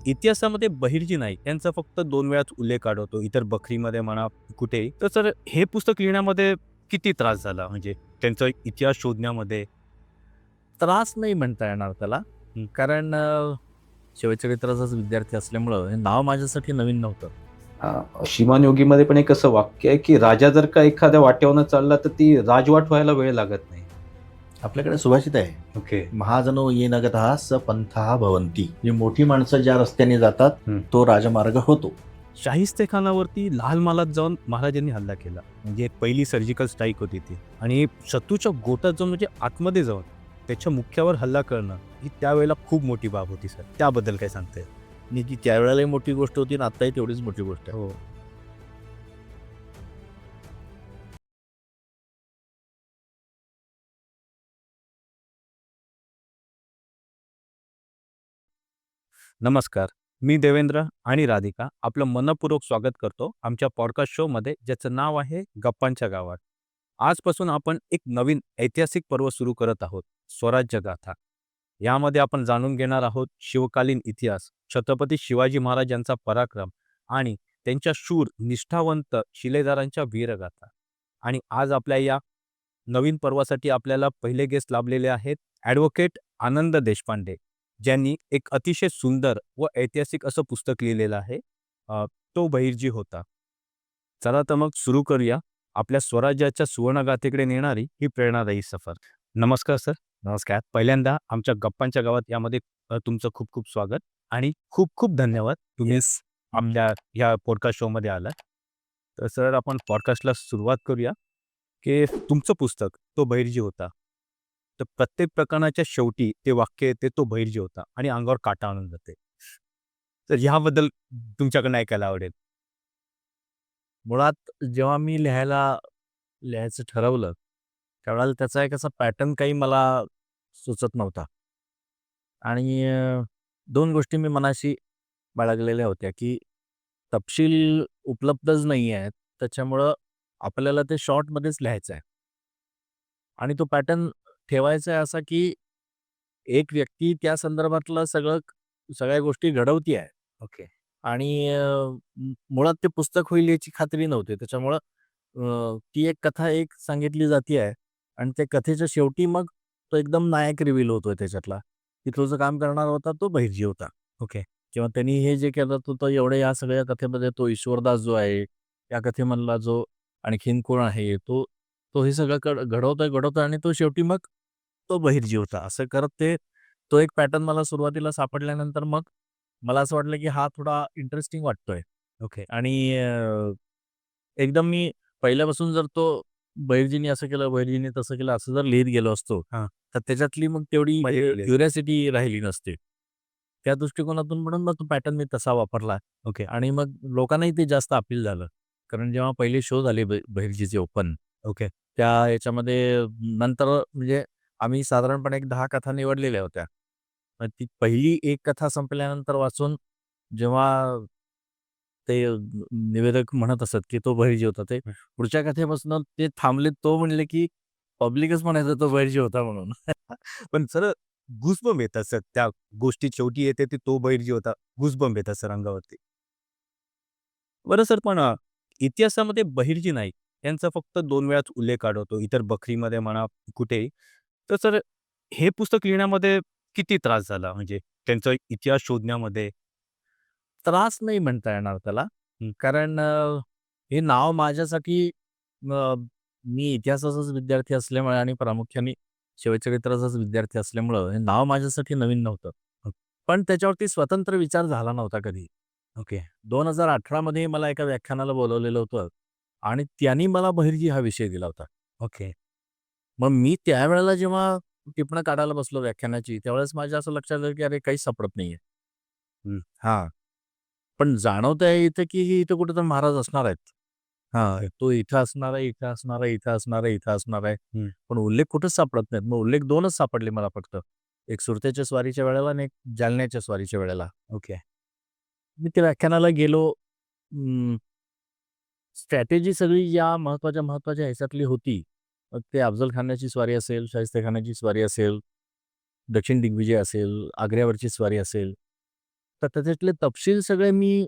इतिहासामध्ये बहिर्जी नाईक यांचा फक्त 2 वेळाच उल्लेख आढळतो. इतर बखरीमध्ये म्हणा, कुठेही. तर सर हे पुस्तक लिहिण्यामध्ये किती त्रास झाला म्हणजे त्यांचा इतिहास शोधण्यामध्ये? त्रास नाही म्हणता येणार त्याला. हं. कारण शिवचरित्राचाच विद्यार्थी असल्यामुळं हे नाव माझ्यासाठी नवीन नव्हतं. श्रीमान योगीमध्ये पण एक असं वाक्य आहे, की राजा जर का एखाद्या वाटेवरनं चालला, तर ती राजवाट व्हायला वेळ लागत नाही. आपल्याकडे सुभाषित आहे, ओके. महाजनो ये नगतः स पंथः भवन्ति. जी मोठी माणसं ज्या रस्त्याने जातात हं. तो राजमार्ग होतो. शाहिस्तेखानावरती लाल महालात जाऊन महाराजांनी हल्ला केला. म्हणजे पहिली सर्जिकल स्ट्राईक होती ती. आणि शत्रूच्या गोटात जाऊन म्हणजे आतमध्ये जाऊन त्याच्या मुख्यावर हल्ला करणं ही त्यावेळेला खूप मोठी बाब होती सर. त्याबद्दल काय सांगता येईल? आणि ती त्यावेळेलाही मोठी गोष्ट होती आणि आत्ताही तेवढीच मोठी गोष्ट आहे. हो. नमस्कार. मी देवेंद्र आणि राधिका आपलं मनःपूर्वक स्वागत करतो आमच्या पॉडकास्ट शोमध्ये, ज्याचं नाव आहे गप्पांच्या गावात. आजपासून आपण एक नवीन ऐतिहासिक पर्व सुरू करत आहोत, स्वराज्य गाथा. यामध्ये आपण जाणून घेणार आहोत शिवकालीन इतिहास, छत्रपती शिवाजी महाराज यांचा पराक्रम आणि त्यांच्या शूर निष्ठावंत शिलेदारांच्या वीरगाथा. आणि आज आपल्या या नवीन पर्वासाठी आपल्याला पहिले गेस्ट लाभलेले आहेत ॲडव्होकेट आनंद देशपांडे, ज्यांनी एक अतिशय सुंदर व ऐतिहासिक असं पुस्तक लिहिलेलं आहे. तो बहिर्जी होता. चला तर मग सुरू करूया आपल्या स्वराज्याच्या सुवर्णगाथेकडे नेणारी ही प्रेरणादायी सफर. नमस्कार सर. नमस्कार. पहिल्यांदा आमच्या गप्पांच्या गावात यामध्ये तुमचं खूप खूप स्वागत आणि खूप खूप धन्यवाद तुम्ही येस. आपल्या ह्या पॉडकास्ट शोमध्ये आलात. तर सर आपण पॉडकास्टला सुरुवात करूया की तुमचं पुस्तक तो बहिर्जी होता. तर प्रत्येक प्रकरणाच्या शेवटी ते वाक्य येते तो बहिर्जी होता आणि अंगावर काटा आणून जाते. तर ह्याबद्दल तुमच्याकडनं ऐकायला आवडेल. मुळात जेव्हा मी लिहायचं ठरवलं, त्यावेळेला त्याचा एक असा पॅटर्न काही मला सुचत नव्हता. आणि 2 गोष्टी मी मनाशी बाळगलेल्या होत्या, की तपशील उपलब्धच नाही आहेत. त्याच्यामुळं आपल्याला ते शॉर्टमध्येच लिहायचं आहे. आणि तो पॅटर्न ठेवायचा आहे असा, की एक व्यक्ती त्या संदर्भातलं सगळ्या गोष्टी घडवती आहे. ओके. आणि मुळात ते पुस्तक होईल याची खात्री नव्हती. त्याच्यामुळं ती एक कथा एक सांगितली जाती आहे आणि त्या कथेच्या शेवटी मग तो एकदम नायक रिव्हील होतोय त्याच्यातला, की तो जो काम करणारा होता तो बहिर्जी होता. ओके. किंवा त्यांनी हे जे केलं तो एवढे या सगळ्या कथेमध्ये तो ईश्वरदास जो आहे, या कथेमधला जो आणखीन कोण आहे, तो तो हे सगळं घडवतोय आणि तो शेवटी मग तो बहिर्जी होता. असं करत तो एक पॅटर्न मला सुरुवातीला सापडल्यानंतर मग मला असं वाटलं, की हा थोडा इंटरेस्टिंग वाटतोय. ओके. आणि एकदम मी पहिल्यापासून जर तो बहिर्जीनी असं केलं, बहिर्जीनी तसं केलं, असं जर लिहित गेलो असतो, हां. तर त्याच्यातली मग तेवढी मजा केली असती. क्युरिओसिटी राहिली नसते. त्या दृष्टिकोनातून म्हणून मग तो पॅटर्न मी तसा वापरला ओके. आणि मग लोकांनाही ते जास्त अपील झालं. कारण जेव्हा पहिले शो झाले बहिर्जीचे ओपन, ओके. त्या याच्यामध्ये नंतर म्हणजे आम्ही साधारणपणे एक 10 कथा निवडलेल्या होत्या. मग ती पहिली एक कथा संपल्यानंतर वाचून जेव्हा ते निवेदक म्हणत असत, की तो बहिर्जी होता. ते पुढच्या कथेपासून ते थांबले. तो म्हणले, की पब्लिकच म्हणायचं तो बहिर्जी होता म्हणून. पण सर गुजबंब येतात सर त्या गोष्टी शेवटी येते ते तो बहिर्जी होता. गुजबंब येतात सर अंगावरती. बरं सर पण इतिहासामध्ये बहिर्जी नाईक यांचा फक्त 2 वेळाच उल्लेख आढळतो. इतर बखरीमध्ये म्हणा, कुठेही. तर सर हे पुस्तक लिहिण्यामध्ये किती त्रास झाला म्हणजे त्यांचा इतिहास शोधण्यामध्ये? त्रास नाही म्हणता येणार त्याला. हं. कारण हे नाव माझ्यासाठी मी इतिहासाचाच विद्यार्थी असल्यामुळे आणि प्रामुख्याने शिवचरित्राचाच विद्यार्थी असल्यामुळं हे नाव माझ्यासाठी नवीन नव्हतं. पण त्याच्यावरती स्वतंत्र विचार झाला नव्हता कधी. ओके. 2018 मध्ये मला एका व्याख्यानाला बोलावलेलं होतं आणि त्यांनी मला बहिर्जी हा विषय दिला होता. ओके. मग मी त्यावेळेला जेव्हा टिपणं काढायला बसलो व्याख्यानाची, त्यावेळेस माझ्या असं लक्षात आलं, की अरे काहीच सापडत नाहीये. हं. हां. पण जाणवतंय इथं, की इथं कुठेतरी महाराज असणार आहेत. हां, तो इथं असणार आहे, इथं असणार आहे, इथं असणार आहे, इथं असणार आहे. हं. पण उल्लेख कुठेच सापडत नाहीत. मग उल्लेख 2च सापडले मला फक्त. एक सुरतेच्या स्वारीच्या वेळेला आणि एक जालन्याच्या स्वारीच्या वेळेला. ओके. मी त्या व्याख्यानाला गेलो. स्ट्रॅटेजी सगळी या महत्त्वाच्या ह्याच्यातली होती. मग ते अफजल खानाची स्वारी असेल, शाहिस्तेखानाची स्वारी असेल, दक्षिण दिग्विजय असेल, आग्र्यावरची स्वारी असेल. तर त्याच्यातले तपशील सगळे मी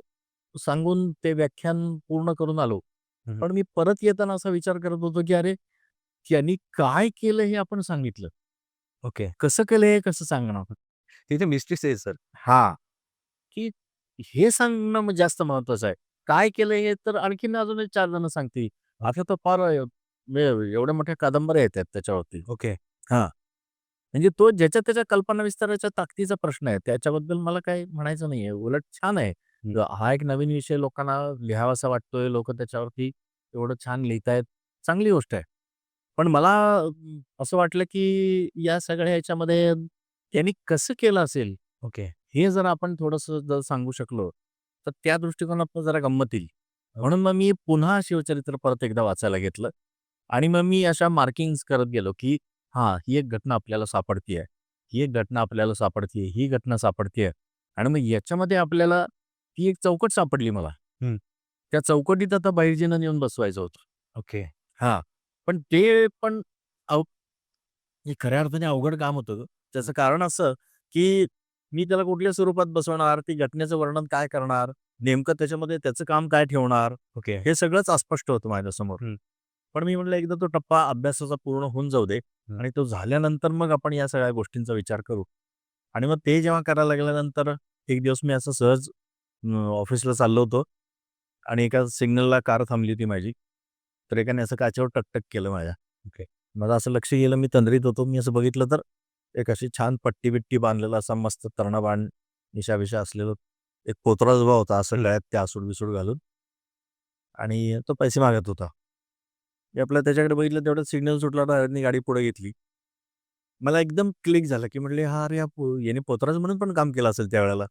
सांगून ते व्याख्यान पूर्ण करून आलो. हम्म. पण मी परत येताना असा विचार करत होतो, की अरे, त्यांनी काय केलं हे आपण सांगितलं. ओके. कसं केलं हे कसं सांगणार? तिथे मिस्ट्रीच आहे सर. हां, की हे सांगणं जास्त महत्वाचं आहे. काय केलं हे तर आणखीन अजून 4 जण सांगतील. आता तर फार एवढ्या मोठ्या कादंबऱ्या येतात त्याच्यावरती. ओके. हां, म्हणजे तो ज्याच्या त्याच्या कल्पना विस्ताराच्या ताकदीचा प्रश्न आहे. त्याच्याबद्दल मला काही म्हणायचं नाहीये. उलट छान आहे. हा एक नवीन विषय लोकांना लिहावासा वाटतोय. लोकं त्याच्यावरती एवढं छान लिहितायत. चांगली गोष्ट आहे. पण मला असं वाटलं, की या सगळ्या ह्याच्यामध्ये त्यांनी कसं केलं असेल, ओके. हे जर आपण थोडंसं जर सांगू शकलो, तर त्या दृष्टिकोनातून जरा गंमत येईल. म्हणून मग मी पुन्हा शिवचरित्र परत एकदा वाचायला घेतलं आणि मग मी अशा मार्किंग्स करत गेलो, की हां, ही एक घटना आपल्याला सापडतीये. ही एक घटना आपल्याला सापडतीये. ही घटना सापडतीये आणि मग याच्यामध्ये आपल्याला ती एक चौकट सापडली मला. हं. त्या चौकटीत आता बहिर्जीनं नेऊन बसवायचं होतं. ओके. हां, पण ते पण हे खऱ्या अर्थाने अवघड काम होतं गं. त्याचं कारण असं, की मी त्याला कुठल्या स्वरूपात बसवणार, ती घटनेचं वर्णन काय करणार, नेमकं त्याच्यामध्ये त्याचं काम काय ठेवणार, ओके. हे सगळंच अस्पष्ट होतं माझ्यासमोर. हं. पण मी म्हटलं एकदा तो टप्पा अभ्यासाचा पूर्ण होऊन जाऊ दे आणि तो झाल्यानंतर मग आपण या सगळ्या गोष्टींचा विचार करू. आणि मग ते जेव्हा करायला लागल्यानंतर एक दिवस मी असं सहज ऑफिसला चाललो होतो आणि एका सिग्नलला कार थांबली होती माझी. तर एकाने असं काचेवर टकटक केलं माझ्या. ओके. माझं असं लक्ष गेलं, मी तंद्रीत होतो. मी असं बघितलं तर एक अशी छान पट्टी-बिट्टी बांधलेला असा मस्त तरणबाण, मिशा-बिशा असलेलं एक पोतराज उभा होता, असं गळ्यात ते आसूड-बिसूड घालून आणि तो पैसे मागत होता. मी आपलं त्याच्याकडे बघितलं तेवढ्यात सिग्नल सुटला, ड्रायव्हरनी गाडी पुढे घेतली. मला एकदम क्लिक झालं, की म्हटले, "हा अरे, याने पोतराज म्हणून पण काम केलं असेल त्यावेळेला."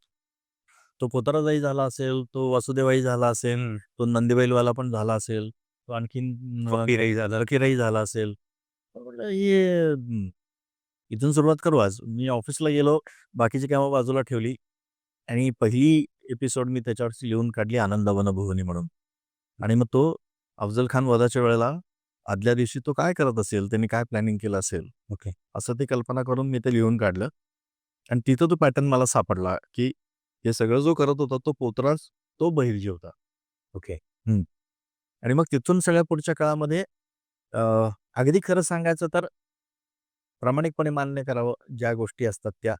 तो पोतराजही झाला असेल, तो वासुदेवही झाला असेल, हं. तो नंदीबैलवाला पण झाला असेल, तो आणखीन फकीरही झाला. फकीरही झाला असेल. तर म्हटलं हे इथून सुरुवात करू आज. मी ऑफिसला गेलो, बाकीची कामं बाजूला ठेवली आणि पहिली एपिसोड मी त्याच्यावरची लिहून काढली आनंद वनभुवनी म्हणून. आणि मग तो अफजल खान वधाच्या वेळेला आदल्या दिवशी तो काय करत असेल, त्यांनी काय प्लॅनिंग केलं असेल, ओके. असं ती कल्पना करून मी ते लिहून काढलं. आणि तिथं तो पॅटर्न मला सापडला, की हे सगळं जो करत होता तो पोतराज, तो बहिर्जी होता. ओके. हं. आणि मग तिथून सगळ्या पुढच्या काळामध्ये अ, अगदी खरं सांगायचं तर प्रामाणिकपणे मान्य करावं ज्या गोष्टी असतात त्या,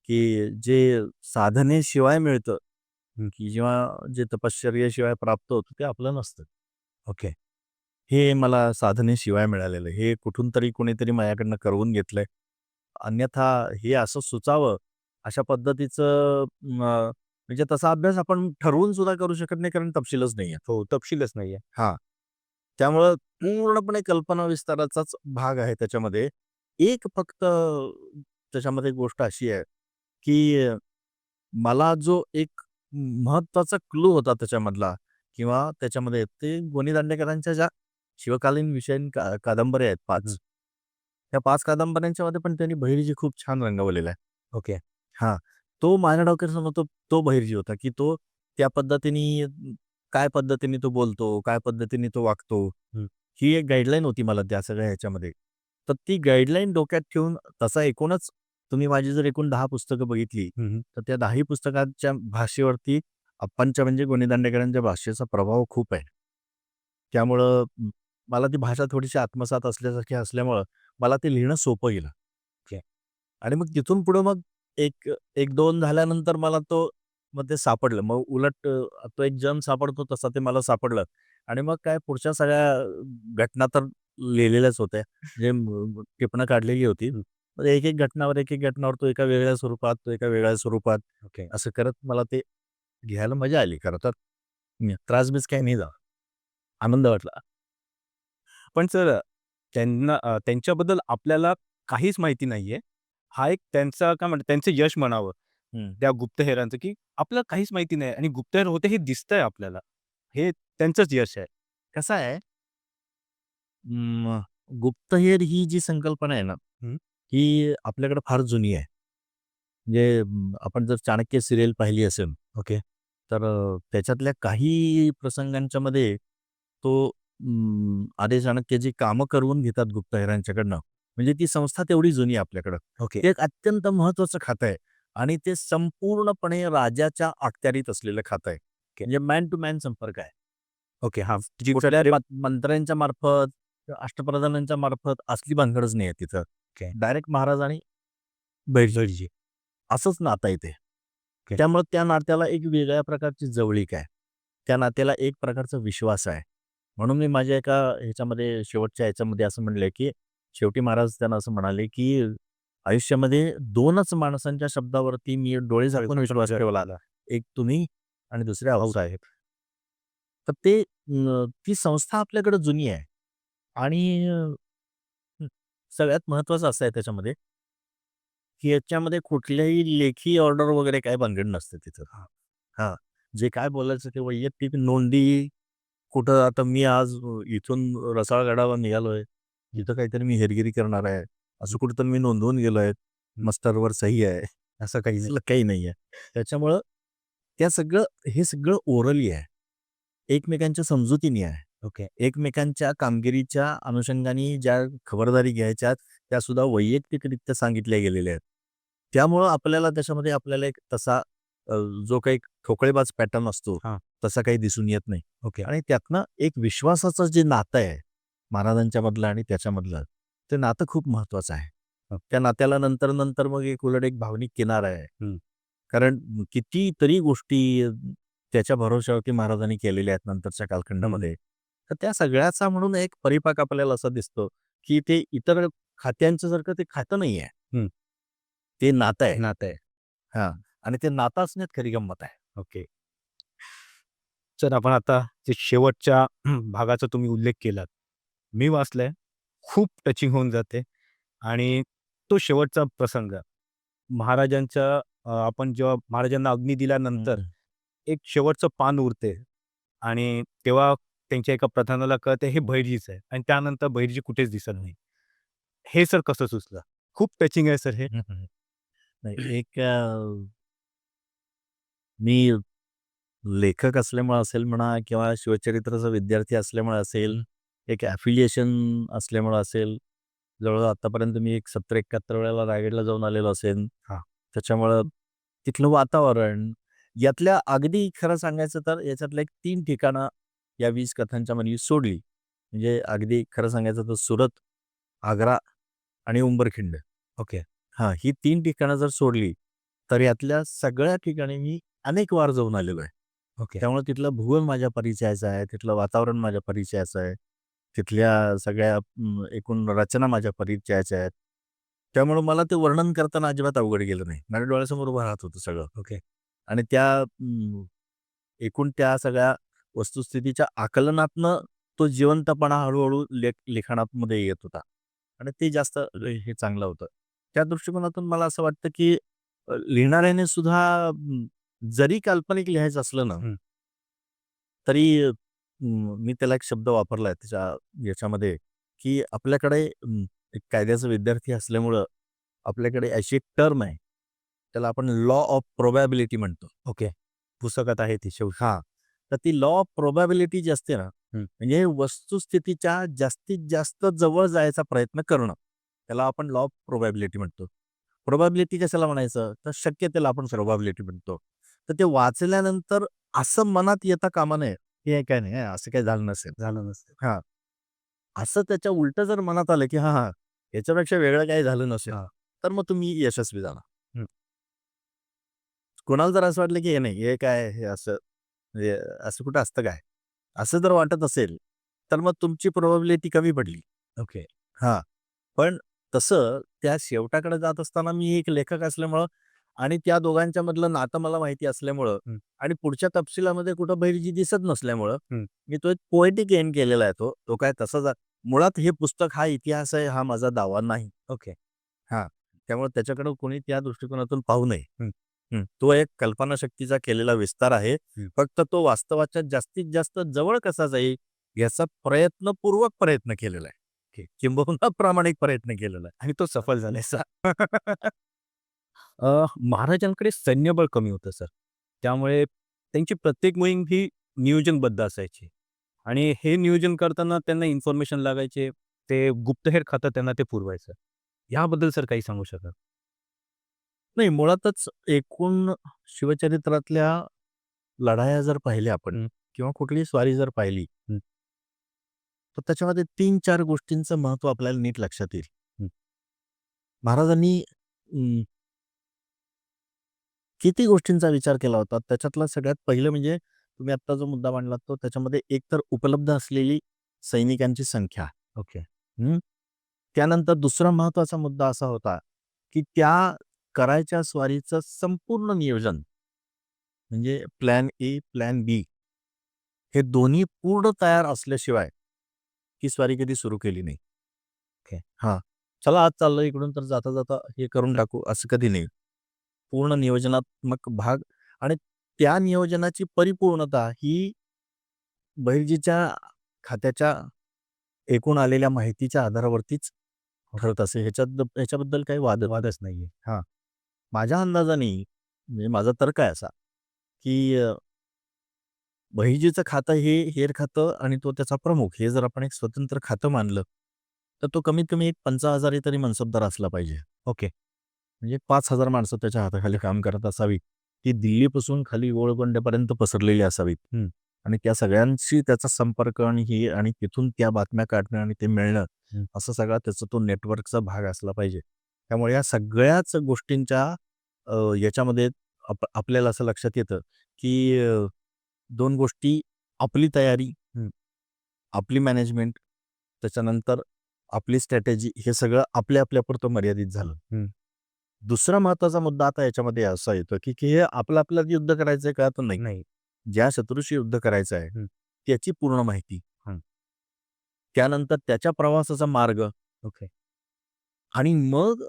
की जे साधनेशिवाय मिळतं, की जेव्हा जे तपश्चर्येशिवाय प्राप्त होतं ते आपलं नसतं. ओके. हे मला साधनेशिवाय मिळालेलं आहे. हे कुठून तरी कोणीतरी माझ्याकडनं करवून घेतलंय. अन्यथा हे असं सुचावं अशा पद्धतीचं म्हणजे तसा अभ्यास आपण ठरवून सुद्धा करू शकत नाही कारण तपशीलच नाहीये. हो, तपशीलच नाहीये. हां. त्यामुळं पूर्णपणे कल्पना विस्ताराचाच भाग आहे त्याच्यामध्ये. एक फक्त त्याच्यामध्ये गोष्ट अशी आहे, की मला जो एक महत्त्वाचा क्लू होता त्याच्यामधला किंवा त्याच्यामध्ये ते गोनी दांडेकरांच्या ज्या शिवकालीन विषयीन कादंबऱ्या आहेत 5. हं. त्या 5 कादंबऱ्यांच्यामध्ये पण त्यांनी बहिर्जी खूप छान रंगवलेला आहे. ओके. हां. तो माझ्या डोक्यासमोर तो बहिर्जी होता, की तो त्या पद्धतीने काय पद्धतीने तो बोलतो, काय पद्धतीने तो वागतो. हं. ही एक गाईडलाईन होती मला त्या सगळ्या ह्याच्यामध्ये. तर ती गाईडलाईन डोक्यात ठेवून तसा एकूणच तुम्ही माझी जर एकूण 10 पुस्तकं बघितली, हं, हं. तर त्या 10ही पुस्तकांच्या भाषेवरती अप्पांच्या म्हणजे गोनी दांडेकरांच्या भाषेचा प्रभाव खूप आहे. त्यामुळं मला ती भाषा थोडीशी आत्मसात असल्यासारखी असल्यामुळं मला ते लिहिणं सोपं गेलं. ओके. आणि मग तिथून पुढं मग एक 1-2 झाल्यानंतर मला मग ते सापडलं. मग उलट तो एक जम सापडतो तसा ते मला सापडलं आणि मग काय पुढच्या सगळ्या घटना तर लिहिलेल्याच होत्या. जे टिपणं काढलेली होती. हं. मग एक-एक घटनावर, एक-एक घटनावर तो एका वेगळ्या स्वरूपात, तो एका वेगळ्या स्वरूपात ओके. असं करत मला ते घ्यायला मजा आली खरं तर. त्रास-बीस काही नाही झाला. आनंद वाटला. पण सर त्यांच्याबद्दल आपल्याला काहीच माहिती नाहीये. हा एक त्यांचा काय म्हणतात त्यांचं यश म्हणावं, हं. त्या गुप्तहेरांचं, की आपल्याला काहीच माहिती नाही आणि गुप्तहेर होते हे दिसतंय आपल्याला. हे त्यांचंच यश आहे. कसं आहे गुप्तहेर ही जी संकल्पना आहे ना, हं. ही आपल्याकडे फार जुनी आहे. म्हणजे आपण जर चाणक्य सीरियल पाहिली असेल, ओके. तर त्याच्यातल्या काही प्रसंगांच्या मध्ये तो आर्य चाणक्य जी कामं करवून घेतात गुप्तहेरांच्याकडनं, म्हणजे ती संस्था तेवढी जुनी आहे आपल्याकडं. ओके. ते एक अत्यंत महत्त्वाचं खातं आहे आणि ते संपूर्णपणे राजाच्या अखत्यारीत असलेलं खातं आहे. म्हणजे मॅन टू मॅन संपर्क आहे. ओके. हां. कुठल्या मंत्र्यांच्या मार्फत, अष्टप्रधानांच्या मार्फत असली भानगडच नाही आहे तिथं. ओके. डायरेक्ट महाराज आणि बैलजी असंच नातं आहे ते. ओके. त्यामुळे त्या नात्याला एक वेगळ्या प्रकारची जवळीक आहे. त्या नात्याला एक प्रकारचा विश्वास आहे. म्हणून मी माझ्या एका ह्याच्यामध्ये शेवटच्या ह्याच्यामध्ये असं म्हणलंय, की शेवटी महाराज त्यांना असं म्हणाले, की आयुष्यामध्ये 2च माणसांच्या शब्दावरती मी डोळे झाकून विश्वास ठेवला. एक तुम्ही आणि दुसरे आऊसाहेब. तर ते ती संस्था आपल्याकडे जुनी आहे आणि सगळ्यात महत्त्वाचं असं आहे त्याच्यामध्ये, की याच्यामध्ये कुठल्याही लेखी ऑर्डर वगैरे काही भानगड नसते तिथं. हां, जे काय बोलायचं ते वैयक्तिक नोंदी कुठं आता मी आज इथून रसाळगडावर निघालोय, इथं काहीतरी मी हेरगिरी करणार आहे, असं कुठेतरी मी नोंदवून गेलोय, मस्टरवर सही आहे, असं काही नाही आहे. त्याच्यामुळं हे सगळं ओरली आहे. एकमेकांच्या समजुतीने आहे. ओके. एकमेकांच्या कामगिरीच्या अनुषंगाने ज्या खबरदारी घ्यायच्यात, त्यासुद्धा वैयक्तिकरित्या सांगितल्या गेलेल्या आहेत. त्यामुळं आपल्याला एक तसा जो काही ठोकळेबाज पॅटर्न असतो, हां. तसा काही दिसून येत नाही. ओके. आणि त्यातनं एक विश्वासाचं जे नातं आहे, महाराजांच्यामधलं आणि त्याच्यामधलं, ते नातं खूप महत्त्वाचं आहे. हं. त्या नात्याला नंतर मग एक उलट एक भावनिक किनारा आहे. हं. कारण कितीतरी गोष्टी त्याच्या भरोश्यावरती महाराजांनी केलेल्या आहेत नंतरच्या कालखंडामध्ये. तर त्या सगळ्याचा म्हणून एक परिपाक आपल्याला असा दिसतो, की ते इतर खात्यांचं सारखं ते खातं नाही आहे. हं. ते नातं आहे. नातं आहे. हां. आणि ते नातं असण्यात खरी गंमत आहे. ओके. सर, आपण आता जे शेवटच्या भागाचा तुम्ही उल्लेख केलात. मी वाचलंय. खूप टचिंग होऊन जाते आणि तो शेवटचा प्रसंग महाराजांच्या आपण जेव्हा महाराजांना अग्नी दिल्यानंतर एक शेवटचं पान उरते आणि तेव्हा त्यांच्या एका प्रधानाला कळते हे भैरजीच आहे आणि त्यानंतर भैरजी कुठेच दिसत नाही. हे सर कसं सुचलं? खूप टचिंग आहे सर हे. नाही एक मी लेखक असल्यामुळे असेल म्हणा किंवा शिवचरित्राचा विद्यार्थी असल्यामुळे असेल, एक ॲफिलिएशन असल्यामुळे असेल, जवळजवळ आतापर्यंत मी एक 70-71 वेळेला रायगडला जाऊन आलेलो असेन. हां. त्याच्यामुळं तिथलं वातावरण, यातल्या अगदी खरं सांगायचं तर याच्यातल्या एक 3 ठिकाणं या 20 कथांच्या मी सोडली. म्हणजे अगदी खरं सांगायचं तर सुरत, आग्रा आणि उंबरखिंड. ओके. हां, ही 3 ठिकाणं जर सोडली, तर यातल्या सगळ्या ठिकाणी मी अनेक वार जाऊन आलेलो आहे. ओके. त्यामुळे तिथलं भूगोल माझ्या परिचयाचं आहे, तिथलं वातावरण माझ्या परिचयाचं आहे, तिथल्या सगळ्या एकूण रचना माझ्या परिचयाच्या आहेत. त्यामुळं मला ते वर्णन करताना अजिबात अवघड गेलं नाही. माझ्या डोळ्यासमोर उभं राहत होतं सगळं. ओके. आणि त्या एकूण त्या सगळ्या वस्तुस्थितीच्या आकलनातनं तो जिवंतपणा हळू-हळू लिखाणामध्ये येत होता. आणि ते जास्त हे चांगलं होतं. त्या दृष्टिकोनातून मला असं वाटतं, की लिहिणाऱ्याने सुद्धा जरी काल्पनिक लिहायचं असलं ना, हं. तरी मी त्याला एक शब्द वापरलाय त्याच्या याच्यामध्ये, की आपल्याकडे एक कायद्याचा विद्यार्थी असल्यामुळं आपल्याकडे अशी एक टर्म आहे. त्याला आपण लॉ ऑफ प्रोबॅबिलिटी म्हणतो. ओके. पुस्तकात आहे ती शेवटी. हां. तर ती लॉ ऑफ प्रोबॅबिलिटी जी असते ना, हं. म्हणजे वस्तुस्थितीच्या जास्तीत जास्त जवळ जायचा प्रयत्न करणं. त्याला आपण लॉ ऑफ प्रोबॅबिलिटी म्हणतो. प्रोबॅबिलिटी कशाला म्हणायचं? तर शक्यतेला आपण प्रोबॅबिलिटी म्हणतो. तर ते वाचल्यानंतर असं मनात येता कामा नये, की हे काय नाही, असं काही झालं नसेल. झालं नसतं. हां. असं त्याच्या उलटं जर मनात आलं, की हां, हां, याच्यापेक्षा वेगळं काही झालं नसेल, हां. तर मग तुम्ही यशस्वी झाला. हं. कोणाला जर असं वाटलं, की हे नाही, हे काय, हे असं म्हणजे असं कुठं असतं काय? असं जर वाटत असेल, तर मग तुमची प्रोबॅबिलिटी कमी पडली. ओके. हां. पण तसं त्या शेवटाकडे जात असताना मी एक लेखक असल्यामुळं आणि त्या दोघांच्या मधलं नातं मला माहिती असल्यामुळं हं. आणि पुढच्या तपशिलामध्ये कुठं भैरजी दिसत नसल्यामुळं हं. मी तो एक पोएटिक एंड केलेला आहे तो. तो काय तसाच मुळात हे पुस्तक हा इतिहास आहे, हा माझा दावा नाही. ओके. हां. त्यामुळे त्याच्याकडे कोणी त्या दृष्टिकोनातून पाहू नये. हं. तो एक कल्पनाशक्तीचा केलेला विस्तार आहे. हं. फक्त तो वास्तवाच्या जास्तीत जास्त जवळ कसा जाईल याचा प्रयत्नपूर्वक प्रयत्न केलेला आहे. किंबहुना प्रामाणिक प्रयत्न केलेला आहे. आणि तो सफल झाला. महाराजांकडे सैन्यबळ कमी होतं सर. त्यामुळे त्यांची प्रत्येक मोहीम ही नियोजनबद्ध असायची आणि हे नियोजन करताना त्यांना इन्फॉर्मेशन लागायचे. ते गुप्तहेर खातं त्यांना ते पुरवायचं. याबद्दल सर काही सांगू शकाल? नाही, मुळातच एकूण शिवचरित्रातल्या लढाया जर पाहिल्या आपण हं. किंवा कुठलीही स्वारी जर पाहिली, हं. तर त्याच्यामध्ये 3-4 गोष्टींचं महत्त्व आपल्याला नीट लक्षात येईल. हं. महाराजांनी किती गोष्टींचा विचार केला होता. त्याच्यातलं सगळ्यात पहिलं म्हणजे तुम्ही आत्ता जो मुद्दा मांडलात तो त्याच्यामध्ये एकतर उपलब्ध असलेली सैनिकांची संख्या. ओके. हं. त्यानंतर दुसरा महत्त्वाचा मुद्दा असा होता, की त्या करायच्या स्वारीचं संपूर्ण नियोजन म्हणजे प्लॅन ए, प्लॅन बी हे दोन्ही पूर्ण तयार असल्याशिवाय ही स्वारी कधी सुरू केली नाही. ओके. हां. चला आज चाललोय इकडून तर जाता-जाता हे करून टाकू असं कधी नाही. पूर्ण नियोजनात्मक भाग आणि त्या नियोजनाची परिपूर्णता ही बहिर्जीच्या खात्याच्या एकूण आलेल्या माहितीच्या आधारावरतीच ठरत असे. ह्याच्याबद्दल काही वादच नाहीये. हां. माझ्या अंदाजाने म्हणजे माझा तर्क आहे असा, की बहिर्जीचं खातं हे हेर खातं आणि तो त्याचा प्रमुख हे जर आपण एक स्वतंत्र खातं मानलं, तर तो कमीत कमी एक 50,000 तरी मनसबदार असला पाहिजे. ओके. म्हणजे 5,000 माणसं त्याच्या हाताखाली काम करत असावीत. ती दिल्लीपासून खाली गोळकोंड्यापर्यंत पसरलेली असावीत. हं. आणि त्या सगळ्यांशी त्याचा संपर्क आणि तिथून त्या बातम्या काढणं आणि ते मिळणं, हं. असं सगळा त्याचा तो नेटवर्कचा भाग असला पाहिजे. त्यामुळे या सगळ्याच गोष्टींच्या याच्यामध्ये आपल्याला असं लक्षात येतं, की 2 गोष्टी आपली तयारी, हं. आपली मॅनेजमेंट, त्याच्यानंतर आपली स्ट्रॅटेजी हे सगळं आपल्यापुरतं मर्यादित झालं. हं. दुसरा महत्त्वाचा मुद्दा आता याच्यामध्ये असा येतो, की हे आपलं युद्ध करायचंय का? तर नाही. नाही. ज्या शत्रूशी युद्ध करायचं आहे, हं. त्याची पूर्ण माहिती. हं. त्यानंतर त्याच्या प्रवासाचा मार्ग ओके. आणि मग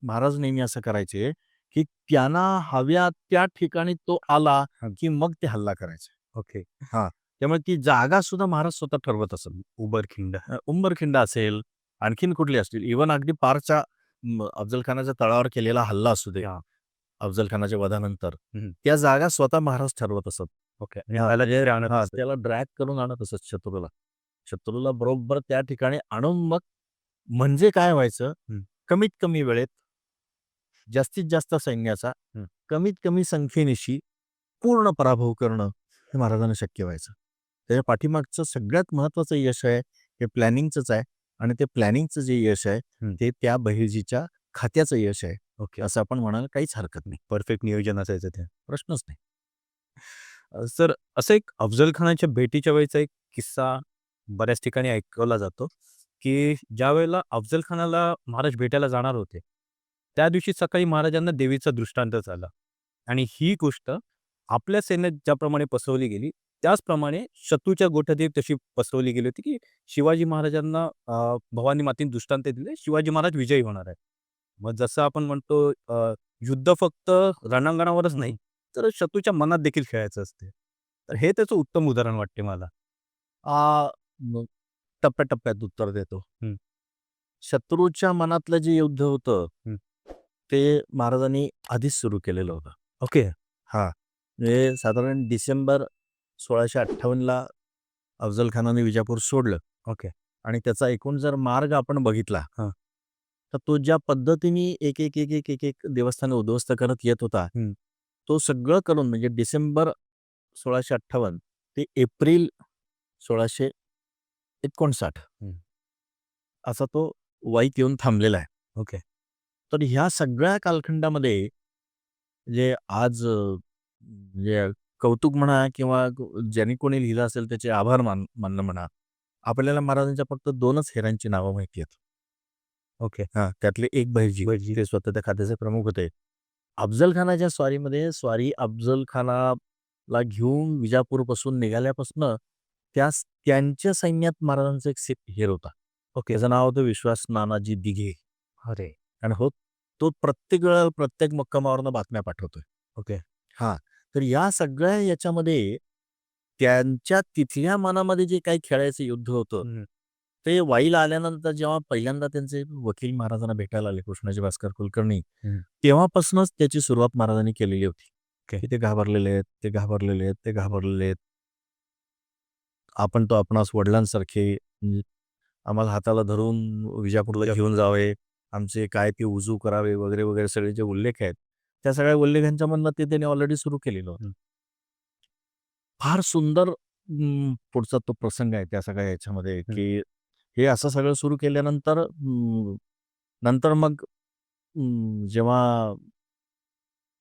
महाराज नेहमी असं करायचे, की त्यांना हव्या त्या ठिकाणी तो आला, हं. की मग ते हल्ला करायचे. ओके. हां. त्यामुळे ती जागा सुद्धा महाराज स्वतः ठरवत असत. उबरखिंड. उंबरखिंड असेल, आणखीन कुठली असतील. इव्हन अगदी पारच्या अफजलखानाच्या तळावर केलेला हल्ला असू दे, हां. अफजलखानाच्या वधानंतर. हं. त्या जागा स्वतः महाराज ठरवत असत. ओके. हां, त्याला म्हणजे तिथे आणत हां, असत. त्याला ड्रॅग करून आणत असत शत्रूला. शत्रूला बरोबर त्या ठिकाणी आणून मग म्हणजे काय व्हायचं, हं. कमीत कमी वेळेत जास्तीत जास्त सैन्याचा हं. कमीत कमी संख्येनिशी पूर्ण पराभव करणं हे महाराजांना शक्य व्हायचं. त्याच्या पाठीमागचं सगळ्यात महत्त्वाचं यश आहे, हे प्लॅनिंगचंच आहे आणि ते प्लॅनिंगचं जे यश आहे, हं. ते त्या बहिर्जीच्या खात्याचं यश आहे. ओके. असं आपण म्हणायला काहीच हरकत नाही. परफेक्ट नियोजन असायचं ते. प्रश्नच नाही. सर असं एक अफजल खानाच्या भेटीच्या वेळेचा एक किस्सा बऱ्याच ठिकाणी ऐकवला जातो, की ज्यावेळेला अफजल खानाला महाराज भेटायला जाणार होते, त्या दिवशी सकाळी महाराजांना देवीचा दृष्टांत झाला आणि ही गोष्ट आपल्या सैन्यात ज्याप्रमाणे पसरवली गेली, त्याचप्रमाणे शत्रूच्या गोठ्यातही तशी पसरवली गेली होती, की शिवाजी महाराजांना भवानी मातेने दृष्टांत दिले, शिवाजी महाराज विजयी होणार आहे. मग जसं आपण म्हणतो युद्ध फक्त रणांगणावरच नाही, तर शत्रूच्या मनात देखील खेळायचं असते. तर हे त्याचं उत्तम उदाहरण वाटते मला. आ, मग टप्प्याटप्प्यात उत्तर देतो. हं. शत्रूच्या मनातलं जे युद्ध होतं, हं. ते महाराजांनी आधीच सुरू केलेलं होतं. ओके. हां. म्हणजे साधारण डिसेंबर 1658ला अफजल खानाने विजापूर सोडलं ओके. आणि त्याचा एकूण जर मार्ग आपण बघितला, हां. तर तो ज्या पद्धतीने एक देवस्थान उद्ध्वस्त करत येत होता, हं. तो सगळं करून म्हणजे डिसेंबर 1658 ते एप्रिल 1659 हं. असा तो वाईत येऊन थांबलेला आहे. ओके. तर ह्या सगळ्या कालखंडामध्ये जे आज म्हणजे कौतुक म्हणा किंवा ज्यांनी कोणी लिहिलं असेल त्याचे आभार मानणं म्हणा. आपल्याला महाराजांच्या फक्त 2च हेरांची नावं माहिती आहेत. ओके. हां, त्यातले एक बहिर्जी. बहिर्जी. ते स्वतः त्या खात्याचे प्रमुख होते. अफजल खानाच्या स्वारीमध्ये स्वारी अफजल खानाला घेऊन विजापूरपासून निघाल्यापासून त्यांच्या सैन्यात महाराजांचा एक हेर होता. ओके. त्याचं नाव होतं विश्वास नानाजी दिघे. अरे! आणि तो प्रत्येक वेळेला प्रत्येक मुक्कामावरनं बातम्या पाठवतोय. ओके. हां. तर या सगळ्या याच्यामध्ये त्यांच्या तिथल्या मनामध्ये जे काही खेळायचं युद्ध होतं, हं. ते वाईला आल्यानंतर जेव्हा पहिल्यांदा त्यांचे वकील महाराजांना भेटायला आले, कृष्णाजी भास्कर कुलकर्णी, हं. तेव्हापासूनच त्याची सुरुवात महाराजांनी केलेली होती. ओके. की ते घाबरलेले आहेत, ते घाबरलेले आहेत, ते घाबरलेले आहेत. आपण तो आपणास वडिलांसारखे आम्हाला हाताला धरून विजापूरला घेऊन जावे, आमचे काय ते उजू करावे वगैरे, वगैरे सगळे जे उल्लेख आहेत, त्या सगळ्या उल्लेखांच्या मधनं ते त्यांनी ऑलरेडी सुरू केलेलं होतं. फार सुंदर पुढचा तो प्रसंग आहे त्या सगळ्या ह्याच्यामध्ये, की हे असं सगळं सुरू केल्यानंतर नंतर मग जेव्हा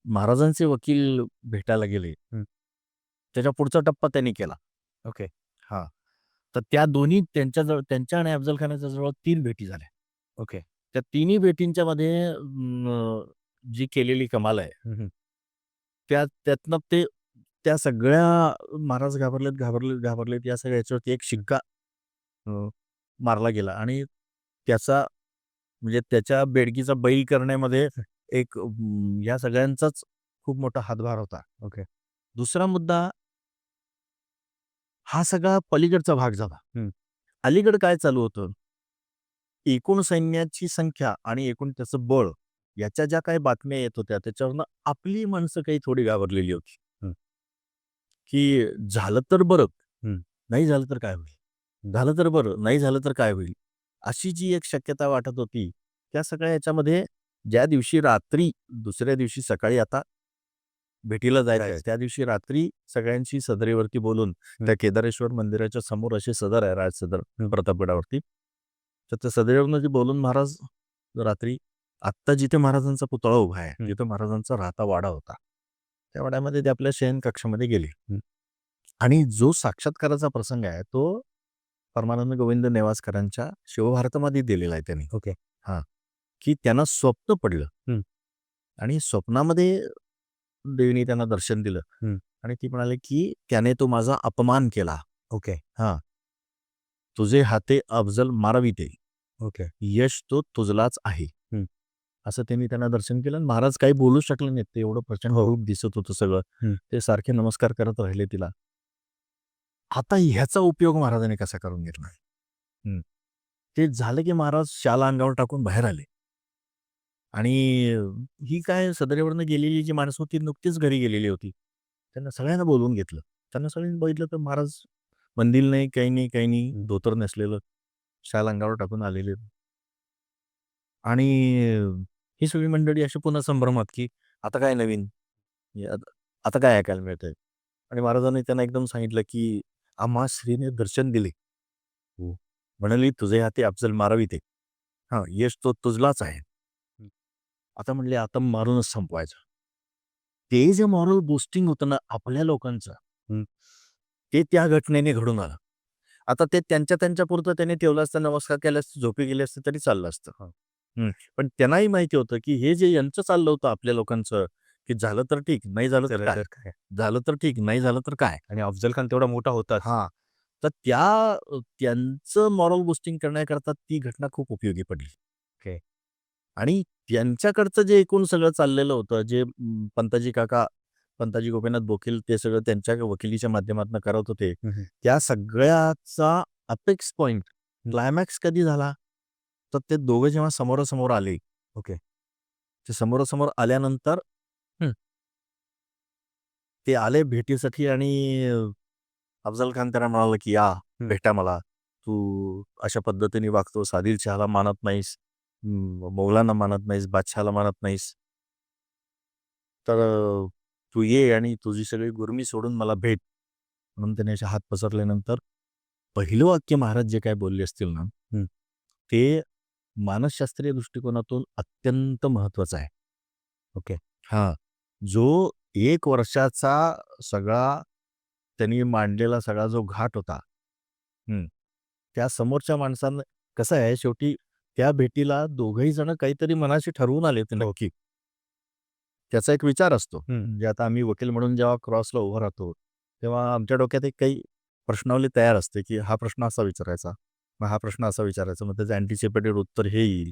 महाराजांचे वकील भेटायला गेले, त्याच्या पुढचा टप्पा त्यांनी केला. ओके. हा, तर त्या दोन्ही त्यांच्या आणि अफजल खानाच्या जवळ 3 भेटी झाल्या. ओके. त्या तिन्ही भेटींच्या मध्ये जी केलेली कमाल आहे, त्यातनं त्या सगळ्या महाराज घाबरलेत या सगळ्या याच्यावरती एक शिक्का मारला गेला आणि म्हणजे त्याच्या बेडकीचा बैल करण्यामध्ये एक या सगळ्यांचाच खूप मोठा हातभार होता. ओके. दुसरा मुद्दा, हा सगळा पलीकडचा भाग झाला. अलीकडे काय चालू होतं, एकूण सैन्याची संख्या आणि एकूण त्याचं बळ याच्या ज्या काही बातम्या येत होत्या त्याच्यावरनं आपली माणसं काही थोडी घाबरलेली होती, की झालं तर बरं, नाही झालं तर काय होईल, झालं तर बरं, नाही झालं तर काय होईल, अशी जी एक शक्यता वाटत होती. त्या सगळ्या याच्यामध्ये ज्या दिवशी रात्री, दुसऱ्या दिवशी सकाळी आता भेटीला जायचं, त्या दिवशी रात्री सगळ्यांशी सदरेवरती बोलून त्या केदारेश्वर मंदिराच्या समोर असे सदर आहे, राज सदर प्रतापगडावरती, तर त्या सदरेवरनं जे बोलून महाराज रात्री आत्ता जिथे महाराजांचा पुतळा उभा आहे, जिथे महाराजांचा राहता वाडा होता, त्या वाड्यामध्ये ते आपल्या शयन कक्षामध्ये गेले. आणि जो साक्षात्काराचा प्रसंग आहे तो परमानंद गोविंद नेवासकरांच्या शिवभारतामध्ये दिलेला आहे त्यांनी. ओके. की त्यांना स्वप्न पडलं आणि स्वप्नामध्ये देवीने त्यांना दर्शन दिलं आणि ती म्हणाले की त्याने तो माझा अपमान केला. ओके. तुझे हाते अफजल मारविते, ओके. यश तो तुझलाच आहे, असं त्यांनी त्यांना दर्शन केलं. आणि महाराज काही बोलू शकले नाहीत, ते एवढं प्रचंड रूप दिसत होतं सगळं. ते सारखे नमस्कार करत राहिले तिला. आता ह्याचा उपयोग महाराजांनी कसा करून घेतला, ते झालं की महाराज शाला अंगावर टाकून बाहेर आले आणि ही काय सदरेवरनं गेलेली जी माणसं होती नुकतीच घरी गेलेली होती, त्यांना सगळ्यांना बोलवून घेतलं. त्यांना सगळ्यांनी बघितलं तर महाराज मंदिर नाही, काही नाही, धोतर नेसलेलं, शाल अंगावर टाकून आलेले. आणि ही सगळी मंडळी अशी पुन्हा संभ्रमात की आता काय नवीन, आता काय ऐकायला मिळतंय. आणि महाराजांनी त्यांना एकदम सांगितलं की आम्हा श्रीने दर्शन दिले, म्हणाली तुझे हाती अफजल मारविते, यश तो तुझलाच आहे. आता म्हणले आता मारूनच संपवायचं. ते जे मॉरल बूस्टिंग होतं ना आपल्या लोकांचं, ते त्या घटनेने घडून आलं. आता ते त्यांच्या पुरतं त्यांनी ठेवलं असतं, नमस्कार केला असतं, झोपी गेले असते तरी चाललं असतं. पण त्यांनाही माहिती होतं की हे जे यांचं चाललं होतं आपल्या लोकांचं, की झालं तर ठीक, नाही झालं तर काय, झालं तर ठीक, नाही झालं तर काय. आणि अफजल खान तेवढा मोठा होता. तर त्यांचं मॉरल बूस्टिंग करण्याकरता ती घटना खूप उपयोगी पडली. ओके. आणि त्यांच्याकडचं जे एकूण सगळं चाललेलं होतं, जे पंताजी गोपीनाथ बोकील ते सगळं त्यांच्या वकिलीच्या माध्यमातून करत होते, त्या सगळ्याचा अपेक्स पॉइंट, क्लायमॅक्स कधी झाला, तर ते दोघं जेव्हा समोरासमोर आले. ओके. ते समोरासमोर आल्यानंतर ते आले भेटीसाठी आणि अफजल खान त्यांना म्हणाला की या भेटा मला, तू अशा पद्धतीने वागतोस, आदिलशहाला मानत नाहीस, मौलाना मानत नाहीस, बादशहाला मानत नाहीस, तर तू ये आणि तुझी सगळी गुरमी सोडून मला भेट. म्हणून त्याने असे हात पसरल्यानंतर पहिलं वाक्य महाराज जे काय बोलले असतील ना, ते मानसशास्त्रीय दृष्टिकोनातून अत्यंत महत्वाचं आहे. ओके. जो 1 वर्षाचा सगळा त्यांनी मांडलेला सगळा जो घाट होता, त्या समोरच्या माणसांना कसं आहे, शेवटी त्या भेटीला दोघही जण काहीतरी मनाशी ठरवून आले होते नक्की. त्याचा एक विचार असतो. म्हणजे आता आम्ही वकील म्हणून जेव्हा क्रॉसला उभं राहतो, तेव्हा आमच्या डोक्यात एक काही प्रश्नावली तयार असते, की हा प्रश्न असा विचारायचा, मग हा प्रश्न असा विचारायचा, मग त्याचं अँटिसिपेटेड उत्तर हे येईल,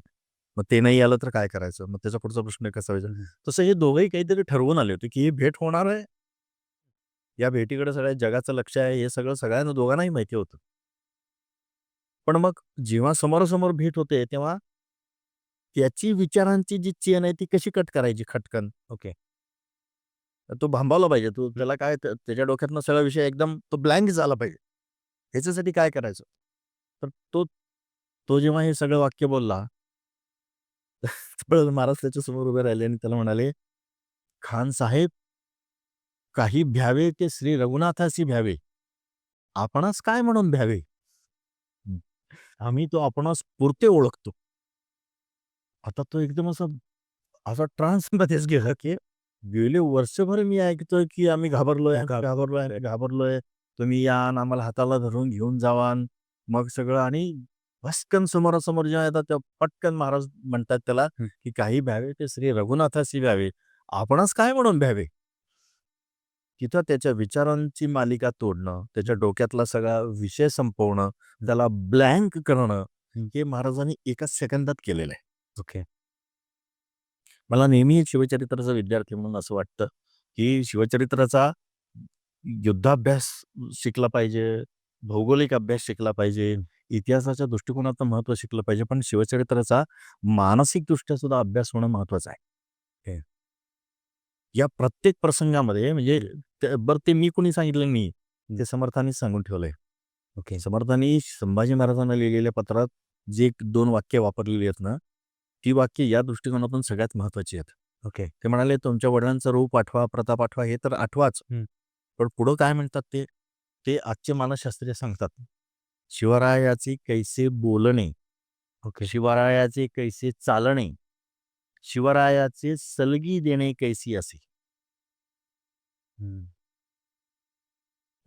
मग ते नाही आलं तर काय करायचं, मग त्याचा पुढचा प्रश्न कसा विचार. तसं हे दोघंही काहीतरी ठरवून आले होते, की ही भेट होणार आहे, या भेटीकडे सगळ्या जगाचं लक्ष आहे, हे सगळं सगळ्यांना दोघांनाही माहिती होतं. पण मग जेव्हा समोरासमोर भेट होते तेव्हा त्याची विचारांची जी चेन आहे ती कशी कट करायची खटकन. ओके. तो भांबावला पाहिजे. तो त्याला काय त्याच्या डोक्यातनं सगळा विषय एकदम तो ब्लँक झाला पाहिजे. ह्याच्यासाठी काय करायचं? तर तो जेव्हा हे सगळं वाक्य बोलला, महाराज त्याच्यासमोर उभे राहिले आणि त्याला म्हणाले, खान साहेब काही भ्यावे ते श्री रघुनाथासी भ्यावे, आपणास काय म्हणून भ्यावे. आम्ही तो आपणास पुरते ओळखतो. आता तो एकदम असा असा ट्रान्समध्येच गेला, की गेले वर्षभर मी ऐकतोय, की आम्ही घाबरलोय, घाबरलोय, घाबरलोय. तुम्ही या आणि आम्हाला हाताला धरून घेऊन जावान. मग सगळं आणि भस्कन समोरासमोर जेव्हा येतात तेव्हा पटकन महाराज म्हणतात त्याला, की काही भ्यावे ते श्री रघुनाथासी भ्यावे, आपणास काय म्हणून भ्यावे. तिथं त्याच्या विचारांची मालिका तोडणं, त्याच्या डोक्यातला सगळा विषय संपवणं, त्याला ब्लँक करणं, हे महाराजांनी एका सेकंदात केलेलं आहे. ओके. मला नेहमी एक शिवचरित्राचा विद्यार्थी म्हणून असं वाटतं, की शिवचरित्राचा युद्धाभ्यास शिकला पाहिजे, भौगोलिक अभ्यास शिकला पाहिजे, इतिहासाच्या दृष्टिकोनातून महत्त्व शिकलं पाहिजे, पण शिवचरित्राचा मानसिकदृष्ट्या सुद्धा अभ्यास होणं महत्त्वाचं आहे. या प्रत्येक प्रसंगामध्ये म्हणजे बरं ते मी कोणी सांगितलं नाही, ते समर्थांनीच सांगून ठेवलंय. ओके. समर्थांनी संभाजी महाराजांना लिहिलेल्या पत्रात जे 2 वाक्य वापरलेली आहेत ना, ती वाक्य या दृष्टिकोनातून सगळ्यात महत्त्वाची आहेत. ओके. ते म्हणाले, तुमच्या वडिलांचं रूप आठवा, प्रताप आठवा, हे तर आठवाच. पण पुढं काय म्हणतात ते? ते आजचे मानसशास्त्रीय सांगतात. शिवरायाचे कैसे बोलणे, ओके. शिवरायाचे कैसे चालणे, शिवरायाचे सलगी देणे कैसी असे.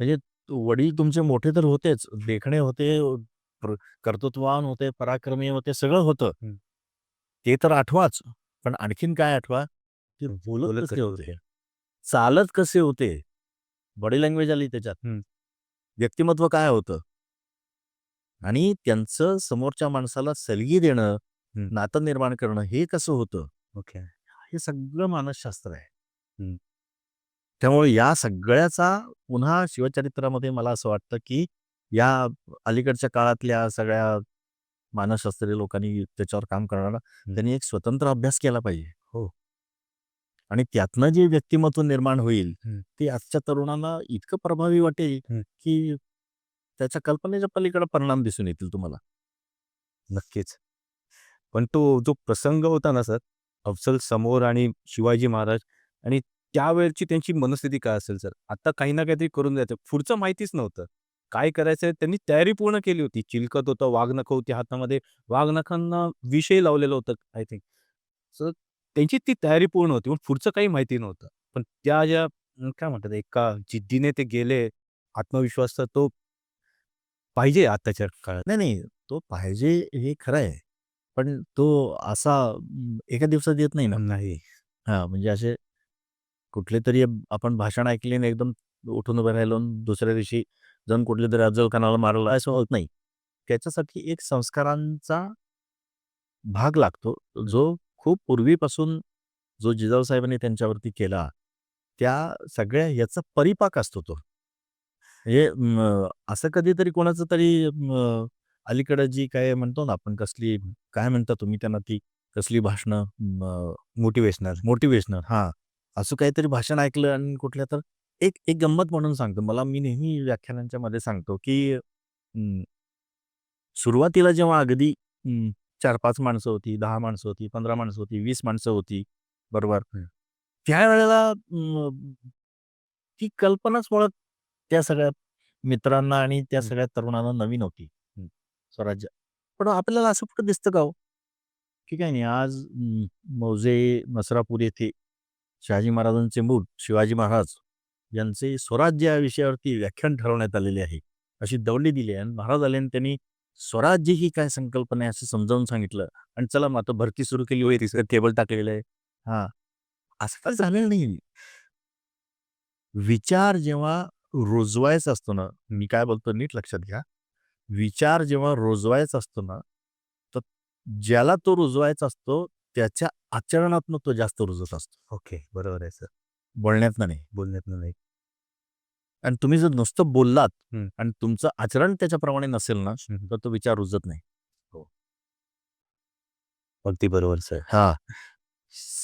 म्हणजे वडील तुमचे मोठे तर होतेच, देखणे होते, कर्तृत्ववान होते, पराक्रमी होते, सगळं होतं. ते तर आठवाच, पण आणखीन काय आठवा? ते बोलत कसे होते, चालत कसे होते, बॉडी लँग्वेज आली त्याच्यात, व्यक्तिमत्व काय होतं, आणि त्यांचं समोरच्या माणसाला सलगी देणं, नातं निर्माण करणं, हे कसं होतं. ओके. हे सगळं मानसशास्त्र आहे. त्यामुळे या सगळ्याचा पुन्हा शिवचरित्रामध्ये मला असं वाटतं, की या अलीकडच्या काळातल्या सगळ्या मानसशास्त्रीय लोकांनी त्याच्यावर काम करणारा त्यांनी एक स्वतंत्र अभ्यास केला पाहिजे. हो. आणि त्यातनं जे व्यक्तिमत्व निर्माण होईल, ते आजच्या तरुणांना इतकं प्रभावी वाटेल, की त्याच्या कल्पनेच्या पलीकडे परिणाम दिसून येतील तुम्हाला. नक्कीच. पण तो जो प्रसंग होता ना सर, अफजल समोर आणि शिवाजी महाराज, आणि त्यावेळची त्यांची मनस्थिती काय असेल सर? आता काही ना काहीतरी करून द्यायचं. पुढचं माहितीच नव्हतं. काय करायचंय त्यांनी तयारी पूर्ण केली होती. चिलखत होतं, वाघनखं होती हातामध्ये. वाघनखांना विषही लावलेलं होतं आय थिंक. सो त्यांची ती तयारी पूर्ण होती. पण पुढचं काही माहिती नव्हतं. पण त्या ज्या काय म्हणतात एका जिद्दीने ते गेले, आत्मविश्वास तर तो पाहिजे आताच्या काळात. नाही, नाही, तो पाहिजे हे खरं आहे. पण तो असा एका दिवसात येत नाही ना. नाही. हां, म्हणजे असे कुठले तरी आपण भाषण ऐकले आणि एकदम उठून उभं राहिलो आणि दुसऱ्या दिवशी जाऊन कुठल्या तरी अफजल खानाला मारलं, असं होत नाही. त्याच्यासाठी एक संस्कारांचा भाग लागतो, जो खूप पूर्वीपासून जो जिजाऊसाहेबांनी त्यांच्यावरती केला, त्या सगळ्या याचा परिपाक असतो तो. म्हणजे असं कधीतरी कोणाचं तरी अलीकडं जी काय म्हणतो ना आपण, कसली काय म्हणता तुम्ही त्यांना, ती कसली भाषणं, मोटिव्हेशनल. मोटिव्हेशनल, हां. असं काहीतरी भाषण ऐकलं आणि कुठल्या तर एक एक गंमत म्हणून सांगतो. मी नेहमी व्याख्यानांच्या मध्ये सांगतो, की सुरुवातीला जेव्हा अगदी 4-5 माणसं होती, 10 माणसं होती, 15 माणसं होती, 20 माणसं होती, बरोबर. त्यावेळेला ती कल्पनाच मुळात त्या सगळ्या मित्रांना आणि त्या सगळ्या तरुणांना नवीन होती, स्वराज्य. पण आपल्याला असं कुठं दिसतं का हो? की काही नाही, आज मौजे नसरापूर येथे शहाजी महाराजांचे मूळ शिवाजी महाराज यांचे स्वराज्य या विषयावरती व्याख्यान ठरवण्यात आलेले आहे. अशी दौंडी दिली आहे आणि महाराज आले आणि त्यांनी स्वराज्य ही काय संकल्पना आहे असं समजावून सांगितलं आणि चला मग आता भरती सुरू केली, होय तिसरं टेबल टाकलेलं आहे. हां, असं काय झालेलं नाही. विचार जेव्हा रुजवायचा असतो ना, मी काय बोलतो नीट लक्षात घ्या. विचार जेव्हा रुजवायचा असतो ना, तर ज्याला तो रुजवायचा असतो, त्याच्या आचरणातनं तो जास्त रुजत असतो. ओके. बरोबर आहे सर. बोलण्यातनं नाही. बोलण्यातनं नाही. आणि तुम्ही जर नुसतं बोललात हं. आणि तुमचं आचरण त्याच्याप्रमाणे नसेल ना, तर तो विचार रुजत नाही. अगदी बरोबर सर. हां.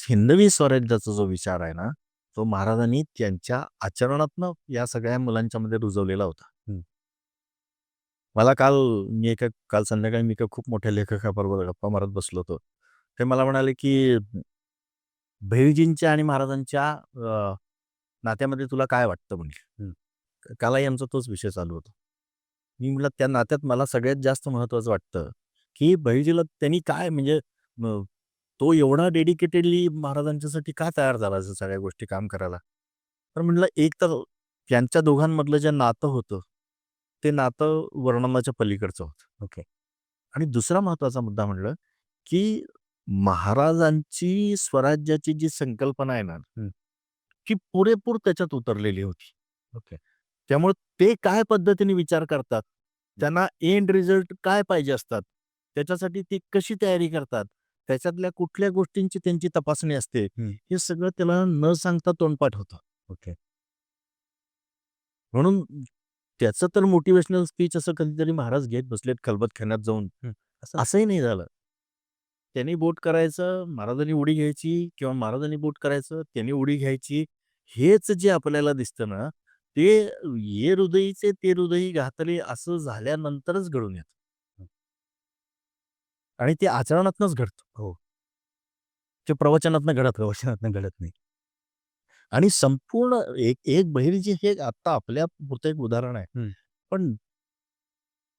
हिंदवी स्वराज्याचा जो विचार आहे ना, तो महाराजांनी त्यांच्या आचरणातनं या सगळ्या मुलांच्यामध्ये रुजवलेला होता. मला काल संध्याकाळी मी एका खूप मोठ्या लेखकाबरोबर गप्पा मारत बसलो होतो. ते मला म्हणाले, की बहिर्जींच्या आणि महाराजांच्या नात्यामध्ये तुला काय वाटतं म्हणजे? कालही आमचा तोच विषय चालू होता. मी म्हटलं त्या नात्यात मला सगळ्यात जास्त महत्त्वाचं वाटतं, की बहिर्जीला त्यांनी काय म्हणजे तो एवढा डेडिकेटेडली महाराजांच्यासाठी का तयार झाला अशा सगळ्या गोष्टी काम करायला? तर म्हटलं एक तर त्यांच्या दोघांमधलं जे नातं होतं, ते नातं वर्णनाच्या पलीकडचं होतं. ओके. आणि दुसरा महत्त्वाचा मुद्दा म्हटलं, की महाराजांची स्वराज्याची जी संकल्पना आहे ना, ती पुरेपूर त्याच्यात उतरलेली होती. ओके. त्यामुळे ते काय पद्धतीने विचार करतात, त्यांना एंड रिझल्ट काय पाहिजे असतात, त्याच्यासाठी ती कशी तयारी करतात, त्याच्यातल्या कुठल्या गोष्टींची त्यांची तपासणी असते, हे सगळं त्याला न सांगता तोंडपाठ होतं. ओके. म्हणून त्याचं तर मोटिव्हेशनल स्पीच असं कधीतरी महाराज घेत बसलेत खलबतखान्यात जाऊन, असंही नाही झालं. त्यांनी बोट करायचं, महाराजांनी उडी घ्यायची किंवा महाराजांनी बोट करायचं, त्यांनी उडी घ्यायची. हेच जे आपल्याला दिसतं ना, ते "ये हृदयीचे ते हृदयी घातले" असं झाल्यानंतरच घडून येतं. आणि ते आचरणातनंच घडतं. हो. ते प्रवचनातनं घडत नाही. प्रवचनातनं घडत नाही. आणि संपूर्ण एक एक बहिर्जी हे आता आपल्या पुरतं एक उदाहरण आहे. पण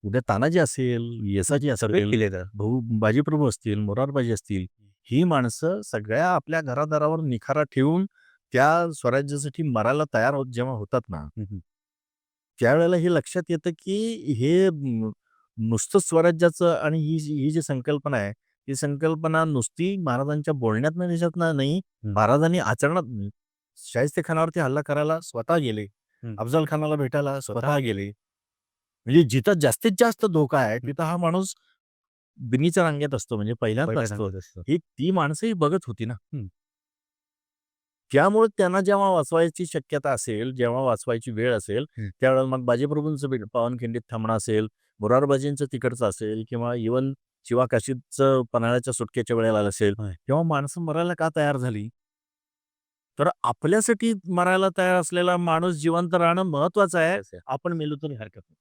उद्या तानाजी असेल, येसाजी सगळे असेल, किल्लेदार. भाऊ बाजीप्रभू असतील, मोरारबाजी असतील, ही माणसं सगळ्या आपल्या घरादारावर निखारा ठेवून त्या स्वराज्यासाठी मरायला तयार जेव्हा होतात ना, त्यावेळेला हे लक्षात येतं, की हे नुसतं स्वराज्याचं आणि ही जी संकल्पना आहे, ही संकल्पना नुसती महाराजांच्या बोलण्यातनं त्याच्यातनं नाही, महाराजांनी आचरणात शाहिस्तेखानावरती हल्ला करायला स्वतः गेले. अफजल खानाला भेटायला स्वतः गेले. म्हणजे जिथं जास्तीत जास्त धोका आहे, तिथं हा माणूस बिनीच्या रांगेत असतो, म्हणजे पहिल्यांदा असतो. ही ती माणसंही बघत होती ना. त्यामुळे त्यांना जेव्हा वाचवायची शक्यता असेल, जेव्हा वाचवायची वेळ असेल, त्यावेळेला मग बाजीप्रभूंचं पावनखिंडीत थांबणं असेल, मोरारबाजींचं तिकडचं असेल किंवा इव्हन शिवा काशीदचं पन्हाळ्याच्या सुटकेच्या वेळेला असेल, तेव्हा माणसं मरायला का तयार झाली? तर आपल्यासाठी मरायला तयार असलेला माणूस जिवंत राहणं महत्वाचं आहे. आपण मेलो तरी हरकत नाही.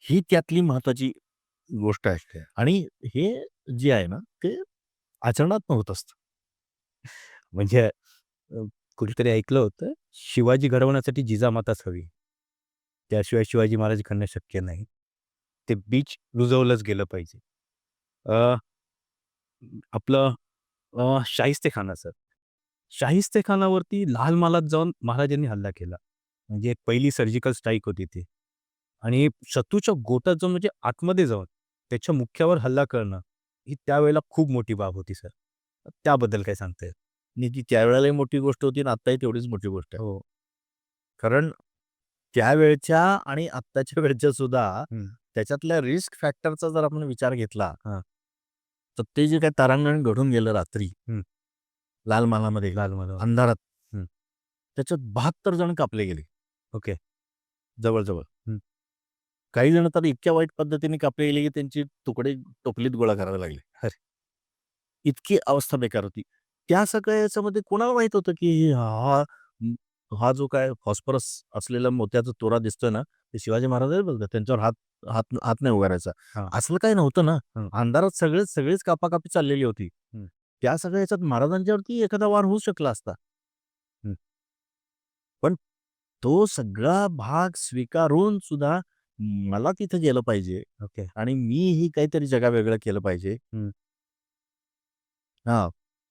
ही त्यातली महत्वाची गोष्ट आहे. आणि हे जे आहे ना, ते आचरणात होत असतं. म्हणजे कुठेतरी ऐकलं होतं, शिवाजी घडवण्यासाठी जिजामाताच हवी. त्याशिवाय शिवाजी महाराज घडणं शक्य नाही. ते बीज रुजवलंच गेलं पाहिजे. अ, आपलं शाहिस्तेखानाचं. शाहिस्तेखानावरती लाल महालात जाऊन महाराजांनी हल्ला केला. म्हणजे एक पहिली सर्जिकल स्ट्राईक होती ती. आणि शत्रूच्या गोटात जाऊन म्हणजे आतमध्ये जाऊन त्याच्या मुख्यावर हल्ला करणं, ही त्यावेळेला खूप मोठी बाब होती सर. त्याबद्दल काय सांगता येईल? आणि ती त्यावेळेलाही मोठी गोष्ट होती आणि आत्ताही तेवढीच मोठी गोष्ट आहे. हो. कारण त्यावेळच्या आणि आत्ताच्या वेळच्या सुद्धा हं. त्याच्यातल्या रिस्क फॅक्टरचा जर आपण विचार घेतला, हां. तर ते जे काही तारांगण घडून गेलं रात्री हं. लाल महालामध्ये लाल महाल. अंधारात, हं. त्याच्यात 72 जण कापले गेले ओके. जवळ-जवळ. हं. काही जण तर इतक्या वाईट पद्धतीने कापले गेले, की त्यांची तुकडे टोपलीत गोळा करावे लागले. अरे! इतकी अवस्था बेकार होती. त्या सगळ्या याच्यामध्ये कोणाला माहित होतं, की हा जो काय फॉस्फरस असलेला मोत्याचा तोरा दिसतोय ना, ते शिवाजी महाराज आहेत बरं का, त्यांच्यावर हात हात हात नाही उगारायचा. हां. असलं काही नव्हतं ना. हं. अंधारात सगळीच कापाकापी चाललेली होती. हं. त्या सगळ्या ह्याच्यात महाराजांच्यावरती एखादा वार होऊ शकला असता. हं. पण तो सगळा भाग स्वीकारून सुद्धा मला तिथे गेलं पाहिजे ओके. आणि मीही काहीतरी जगावेगळं केलं पाहिजे. हं. हां,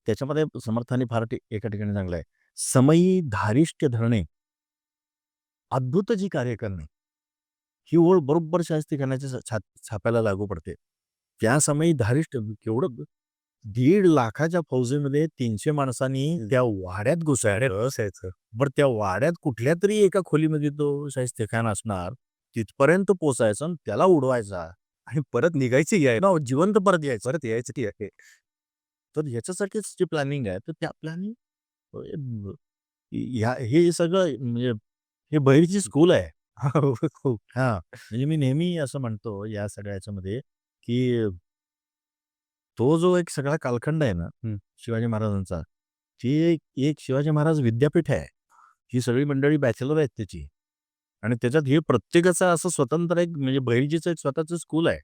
त्याच्यामध्ये समर्थांनी फार एका ठिकाणी चांगलं आहे. समयी धारिष्ट्य धरणे, अद्भुत जी कार्य करणे, ही ओळ बरोबर शाहिस्तेखानाच्या छाप्याला लागू पडते. त्या समयी धारिष्ट्य केवढं 1.5 लाखाच्या फौजेमध्ये 300 माणसांनी त्या वाड्यात घुसायचं. बरं त्या वाड्यात कुठल्यातरी एका खोलीमध्ये तो शाहिस्तेखान असणार, तिथपर्यंत पोहोचायचं आणि त्याला उडवायचा आणि परत निघायची आहे. ना जिवंत परत यायचं. परत यायचं ती आहे. तर ह्याच्यासाठीच जे प्लॅनिंग आहे, तर त्या प्लॅनिंग हे सगळं म्हणजे हे बहिर्जी स्कूल आहे. हो, हो. हां, म्हणजे मी नेहमी असं म्हणतो या सगळ्या ह्याच्यामध्ये, की तो जो एक सगळा कालखंड आहे ना, हं. शिवाजी महाराजांचा, ती एक एक शिवाजी महाराज विद्यापीठ आहे. ही सगळी मंडळी बॅचलर आहेत त्याची आणि त्याच्यात हे प्रत्येकाचं असं स्वतंत्र एक म्हणजे बहिर्जीचं एक स्वतःचं स्कूल आहे.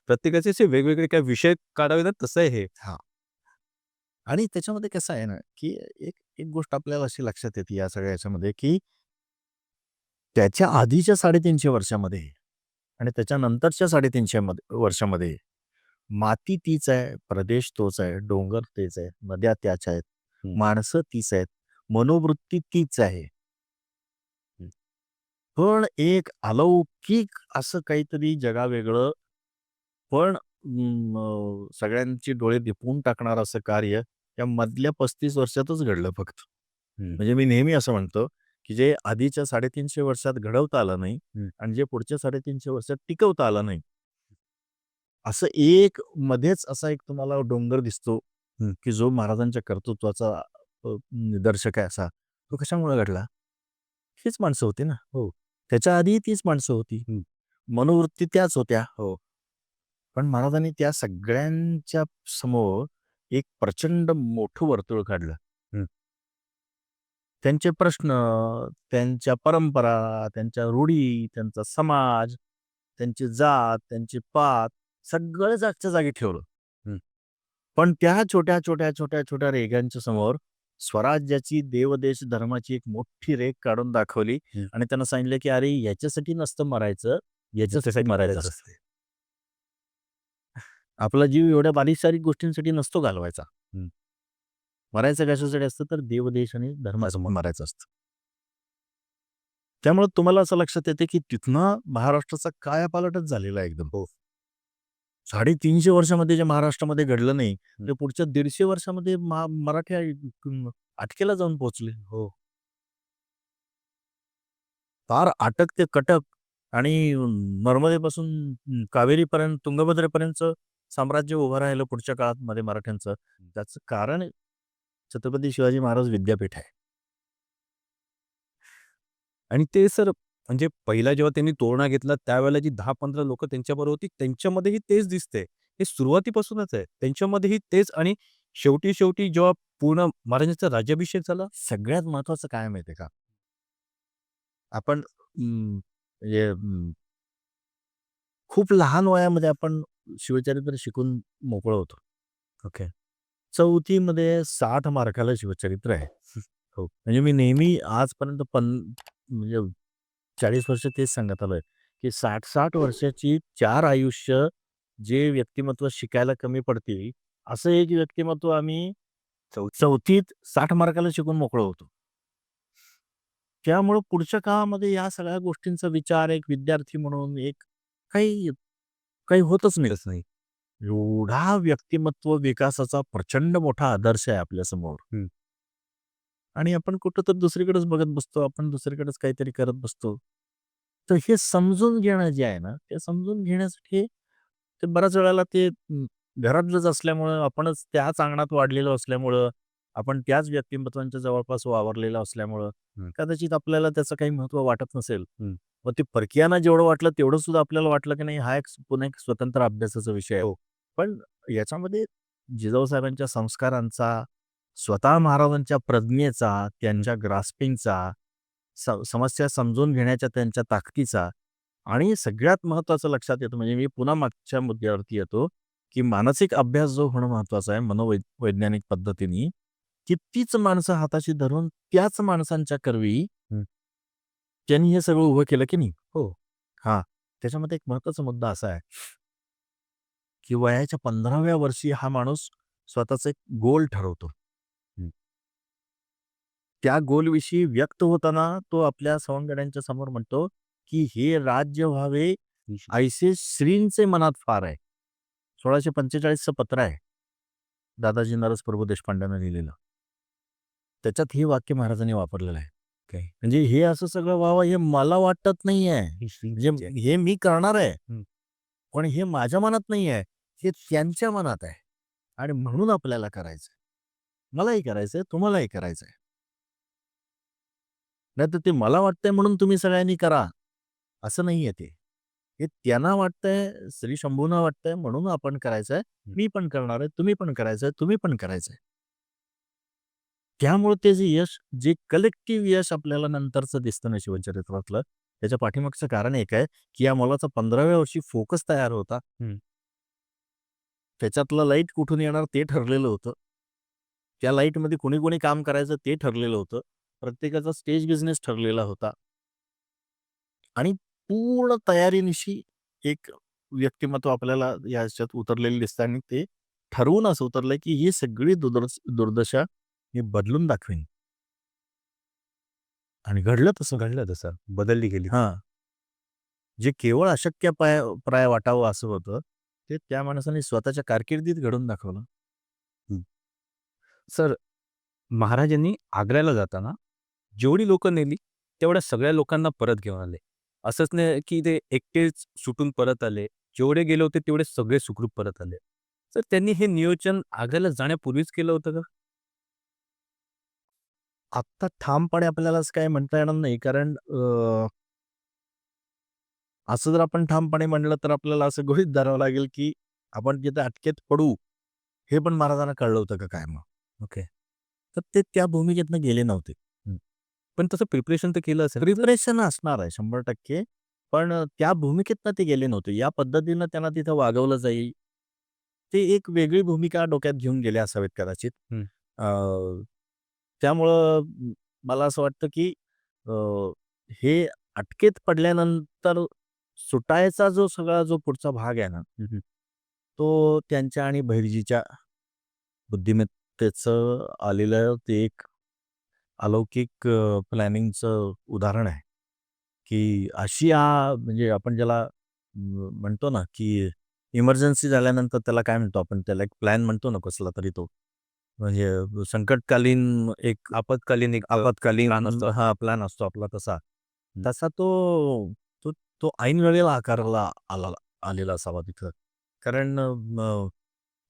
प्रत्येकाचे असे वेगवेगळे काही विषय काढावे ना, तसं आहे हे. आणि त्याच्यामध्ये कसं आहे ना, की एक एक गोष्ट आपल्याला अशी लक्षात येते या सगळ्या ह्याच्यामध्ये, की त्याच्या आधीच्या 350 वर्षामध्ये आणि त्याच्यानंतरच्या 350 वर्षामध्ये माती तीच आहे, प्रदेश तोच आहे, डोंगर तेच आहे, नद्या त्याच आहेत, हं. माणसं तीच आहेत, मनोवृत्ती तीच आहे. हं. पण एक अलौकिक असं काहीतरी जगावेगळं, पण सगळ्यांची डोळे दिपवून टाकणारं असं कार्य या मधल्या 35 वर्षातच घडलं फक्त. हं. म्हणजे मी नेहमी असं म्हणतो, की जे आधीच्या 350 वर्षात घडवता आलं नाही हं. आणि जे पुढच्या 350 वर्षात टिकवता आलं नाही. असं एक मध्येच असा एक तुम्हाला डोंगर दिसतो, हं. की जो महाराजांच्या कर्तृत्वाचा निदर्शक आहे असा. तो कशामुळे घडला? हीच माणसं होती ना. हो. त्याच्या आधी तीच माणसं होती. हं. मनोवृत्ती त्याच होत्या. हो. पण महाराजांनी त्या सगळ्यांच्या समोर एक प्रचंड मोठं वर्तुळ काढलं. हं. त्यांचे प्रश्न, त्यांच्या परंपरा, त्यांच्या रूढी, त्यांचा समाज, त्यांची जात, त्यांची पात सगळं जागच्या जागी ठेवलं. हं. पण त्या छोट्या, छोट्या, छोट्या, छोट्या रेघांच्या समोर स्वराज्याची, देवदेश धर्माची एक मोठी रेघ काढून दाखवली हं. आणि त्यांना सांगितलं, की "अरे याच्यासाठी नसतं मरायचं, याच्यासाठी मरायचं असतं. आपला जीव एवढ्या बारीक-सारीक गोष्टींसाठी नसतो घालवायचा. हं. मरायचं कशासाठी असतं तर देवदेश आणि धर्मासाठी मरायचं असतं." त्यामुळे तुम्हाला असं लक्षात येते, की तिथनं महाराष्ट्राचा कायापालटच झालेला आहे एकदम. हो. 350 वर्षामध्ये जे महाराष्ट्रामध्ये घडलं नाही, हं. ते पुढच्या 150 वर्षामध्ये मराठी अटकेला जाऊन पोहोचले. हो. फार अटक ते कटक आणि नर्मदेपासून कावेरीपर्यंत, तुंगभद्रेपर्यंतचं साम्राज्य उभं राहिलं पुढच्या काळात मध्ये मराठ्यांचं. त्याचं कारण छत्रपती शिवाजी महाराज विद्यापीठ आहे. आणि ते सर म्हणजे पहिला जेव्हा त्यांनी तोरणा घेतला त्यावेळेला जी 10-15 लोकं त्यांच्याबरोबर होती, त्यांच्यामध्येही तेच दिसतंय. हे सुरुवातीपासूनच आहे. त्यांच्यामध्येही तेच आणि शेवटी जेव्हा पूर्ण महाराजांचा राज्याभिषेक झाला. सगळ्यात महत्वाचं काय माहिती आहे का? आपण म्हणजे खूप लहान वयामध्ये आपण शिवचरित्र शिकून मोकळं होतो. ओके. 4थीमध्ये 60 मार्काला शिवचरित्र आहे. हो. म्हणजे मी नेहमी आजपर्यंत म्हणजे 40 वर्ष तेच सांगत आलोय, की 60-60 वर्षाची 4 आयुष्य जे व्यक्तिमत्व शिकायला कमी पडतील, असं एक व्यक्तिमत्व आम्ही 4थीत 60 मार्काला शिकून मोकळं होतो. त्यामुळं पुढच्या काळामध्ये या सगळ्या गोष्टींचा विचार एक विद्यार्थी म्हणून एक काही काही होतच नाही. तसं नाही. एवढा व्यक्तिमत्व विकासाचा प्रचंड मोठा आदर्श आहे आपल्यासमोर. हं. आणि आपण कुठं तर दुसरीकडेच बघत बसतो, आपण दुसरीकडेच काहीतरी करत बसतो. तर हे समजून घेणं जे आहे ना, ते समजून घेण्यासाठी ते बऱ्याच वेळेला ते घरातलंच असल्यामुळं, आपणच त्याच अंगणात वाढलेलो असल्यामुळं, आपण त्याच व्यक्तिमत्वांच्या जवळपास वावरलेलं असल्यामुळं, हं. कदाचित आपल्याला त्याचं काही महत्त्व वाटत नसेल. हं. मग ते परकीयांना जेवढं वाटलं तेवढं सुद्धा आपल्याला वाटलं की नाही हा एक पुन्हा एक स्वतंत्र अभ्यासाचा विषय आहे. हो. पण याच्यामध्ये जिजाऊसाहेबांच्या संस्कारांचा, स्वतः महाराजांच्या प्रज्ञेचा, त्यांच्या ग्रास्पिंगचा, समस्या समजून घेण्याच्या त्यांच्या ताकदीचा आणि सगळ्यात महत्त्वाचं लक्षात येतं म्हणजे मी पुन्हा मागच्या मुद्द्यावरती येतो, की मानसिक अभ्यास जो होणं महत्त्वाचा आहे वैज्ञानिक पद्धतीने, की तीच माणसं हाताशी धरून त्याच माणसांच्या करवी हं. त्यांनी हे सगळं उभं केलं की नाही? हो. हां. त्याच्यामध्ये एक महत्त्वाचा मुद्दा असा आहे, की वयाच्या 15व्या वर्षी हा माणूस स्वतःचा एक गोल ठरवतो. हं. त्या गोलविषयी व्यक्त होताना तो आपल्या सवंगड्यांच्या समोर म्हणतो, की हे राज्य व्हावे ऐसे श्रींचे मनात फार आहे. 1645चं पत्र आहे. दादाजी नरस प्रभू देशपांड्यानं लिहिलेलं. त्याच्यात हे वाक्य महाराजांनी वापरलेलं आहे. काय? म्हणजे हे असं सगळं व्हावं हे मला वाटत नाहीये. म्हणजे हे मी करणार आहे. हं. पण हे माझ्या मनात नाहीये. हे त्यांच्या मनात आहे. आणि म्हणून आपल्याला करायचंय. मलाही करायचंय, तुम्हालाही करायचंय. नाहीतर ते मला वाटतंय म्हणून तुम्ही सगळ्यांनी करा, असं नाहीये ते. हे त्यांना वाटतंय, श्री शंभूंना वाटतंय म्हणून आपण करायचंय. मी पण करणार आहे, तुम्ही पण करायचंय, तुम्ही पण करायचंय. त्यामुळे ते जे यश, जे कलेक्टिव्ह यश आपल्याला नंतरचं दिसतं ना शिवचरित्रातलं, त्याच्या पाठीमागचं कारण एक आहे, की या मुलाचा 15व्या वर्षी फोकस तयार होता. हं. त्याच्यातलं लाईट कुठून येणार ते ठरलेलं होतं. त्या लाईटमध्ये कोणी कोणी काम करायचं ते ठरलेलं होतं. प्रत्येकाचा स्टेज बिझनेस ठरलेला होता. आणि पूर्ण तयारीनिशी एक व्यक्तिमत्व आपल्याला या ह्याच्यात उतरलेलं दिसतं आणि ते ठरवून असं उतरलंय, की ही सगळी दुर्दशा मी बदलून दाखवीन. आणि घडलं तसं. घडलं तसं, बदलली गेली. हां. जे केवळ अशक्य प्राय वाटावं असं होतं, ते त्या माणसाने स्वतःच्या कारकिर्दीत घडवून दाखवलं. सर, महाराजांनी आग्र्याला जाताना जेवढी लोकं नेली, तेवढ्या सगळ्या लोकांना परत घेऊन आले. असंच नाही की ते एकटेच सुटून परत आले. जेवढे गेले होते तेवढे सगळे सुखरूप परत आले. तर त्यांनी हे नियोजन आग्र्याला जाण्यापूर्वीच केलं होतं का? आत्ता ठामपणे आपल्याला असं काही म्हणता येणार नाही, कारण असं जर आपण ठामपणे म्हणलं तर आपल्याला असं गृहीत धरावं लागेल, की आपण जिथे अटकेत पडू, हे पण महाराजांना कळलं होतं का काय मग? ओके. तर ते त्या भूमिकेतनं गेले नव्हते. पण तसं प्रिपरेशन तर केलं असेल. प्रिपरेशन असणार आहे 100%. पण त्या भूमिकेतनं ते गेले नव्हते. या पद्धतीनं त्यांना तिथं वागवलं जाईल. ते एक वेगळी भूमिका डोक्यात घेऊन गेले असावेत कदाचित. हं. अ, त्यामुळं मला असं वाटतं, की अ, हे अटकेत पडल्यानंतर सुटायचा जो पुढचा भाग आहे ना, हं, हं. तो त्यांच्या आणि बहिर्जीच्या बुद्धिमत्तेचं आलेलं ते एक अलौकिक प्लॅनिंगचं उदाहरण आहे, की अशी म्हणजे आपण ज्याला म्हणतो ना, की इमर्जन्सी झाल्यानंतर त्याला काय म्हणतो आपण? त्याला एक प्लॅन म्हणतो ना कसला तरी तो. म्हणजे संकटकालीन एक आपत्कालीन एक आपत्कालीन प्लॅन असतो. हां, प्लॅन असतो आपला तसा. तसा तो तो तो ऐन वेळेला आकाराला आलेला असावा तिथं. कारण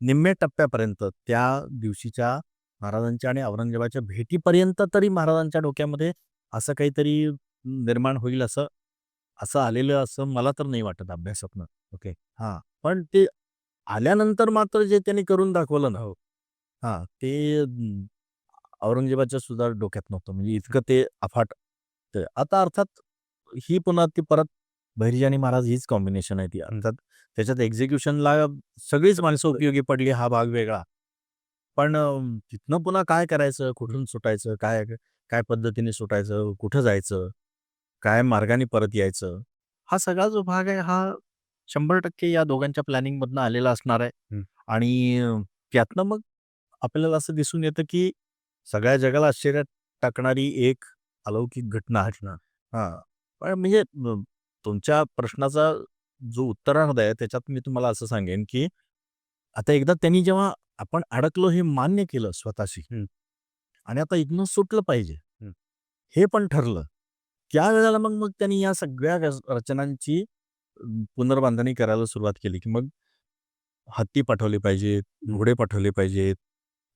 निम्म्या टप्प्यापर्यंत त्या दिवशीच्या महाराजांच्या आणि औरंगजेबाच्या भेटीपर्यंत तरी महाराजांच्या डोक्यामध्ये असं काहीतरी निर्माण होईल असं असं आलेलं असं मला तर नाही वाटत अभ्यासातनं. ओके. हां, पण ते आल्यानंतर मात्र जे त्यांनी करून दाखवलं ना, हो. हां, ते औरंगजेबाच्या सुद्धा डोक्यात नव्हतं. म्हणजे इतकं ते अफाट. ते आता अर्थात ही पुन्हा ती परत बहिर्जी आणि महाराज हीच कॉम्बिनेशन आहे ती. अर्थात त्याच्यात एक्झिक्युशनला सगळीच माणसं उपयोगी पडली हा भाग वेगळा. पण तिथनं पुन्हा काय करायचं, कुठून सुटायचं, काय काय पद्धतीने सुटायचं, कुठं जायचं, काय मार्गाने परत यायचं, हा सगळा जो भाग आहे हा 100% या दोघांच्या प्लॅनिंगमधनं आलेला असणार आहे. हं. आणि त्यातनं मग आपल्याला असं दिसून येतं, की सगळ्या जगाला आश्चर्यात टाकणारी एक अलौकिक घटना. हां. पण म्हणजे तुमच्या प्रश्नाचा जो उत्तरार्ध आहे त्याच्यात मी तुम्हाला असं सांगेन, की आता एकदा त्यांनी जेव्हा आपण अडकलो हे मान्य केलं स्वतःशी हं. आणि आता इथनं सुटलं पाहिजे, हं. हे पण ठरलं. त्यावेळेला मग मग त्यांनी या सगळ्या रचनांची पुनर्बांधणी करायला सुरुवात केली, की मग हत्ती पाठवले पाहिजेत, घोडे पाठवले पाहिजेत,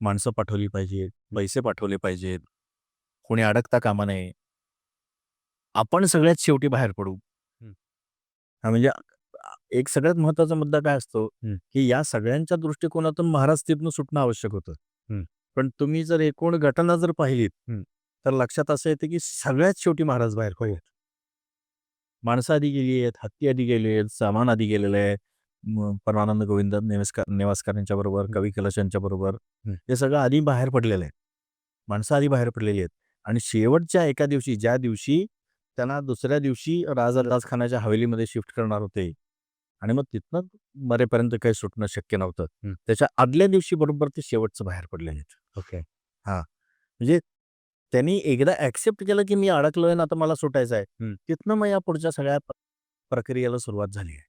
माणसं पाठवली पाहिजेत, पैसे पाठवले पाहिजेत, कोणी अडकता कामा नये. आपण सगळ्यात शेवटी बाहेर पडू. हं. म्हणजे एक सगळ्यात महत्त्वाचा मुद्दा काय असतो, हं. की या सगळ्यांच्या दृष्टिकोनातून महाराज तिथनं सुटणं आवश्यक होतं. हं. पण तुम्ही जर एकूण घटना जर पाहिलीत, हं. तर लक्षात असं येतं, की सगळ्यात शेवटी महाराज बाहेर पडले. माणसं आधी गेली आहेत, हत्ती आधी गेले आहेत, सामान आधी गेलेलं आहे. परमानंद गोविंद नेवासकर यांच्याबरोबर, कवी कैलास यांच्याबरोबर हं. हे सगळं आधी बाहेर पडलेलं आहे. माणसं आधी बाहेर पडलेली आहेत. आणि शेवटच्या एका दिवशी, ज्या दिवशी त्यांना दुसऱ्या दिवशी राजा खानाच्या हवेलीमध्ये शिफ्ट करणार होते आणि मग तिथनं मरेपर्यंत काही सुटणं शक्य नव्हतं. हं. त्याच्या आदल्या दिवशी बरोबर ते शेवटचं बाहेर पडलेले आहेत. ओके. हां. म्हणजे त्यांनी एकदा ॲक्सेप्ट केलं, की मी अडकलोय आणि आता मला सुटायचं आहे. हं. तिथनं मग या पुढच्या सगळ्या प्रक्रियेला सुरुवात झाली आहे.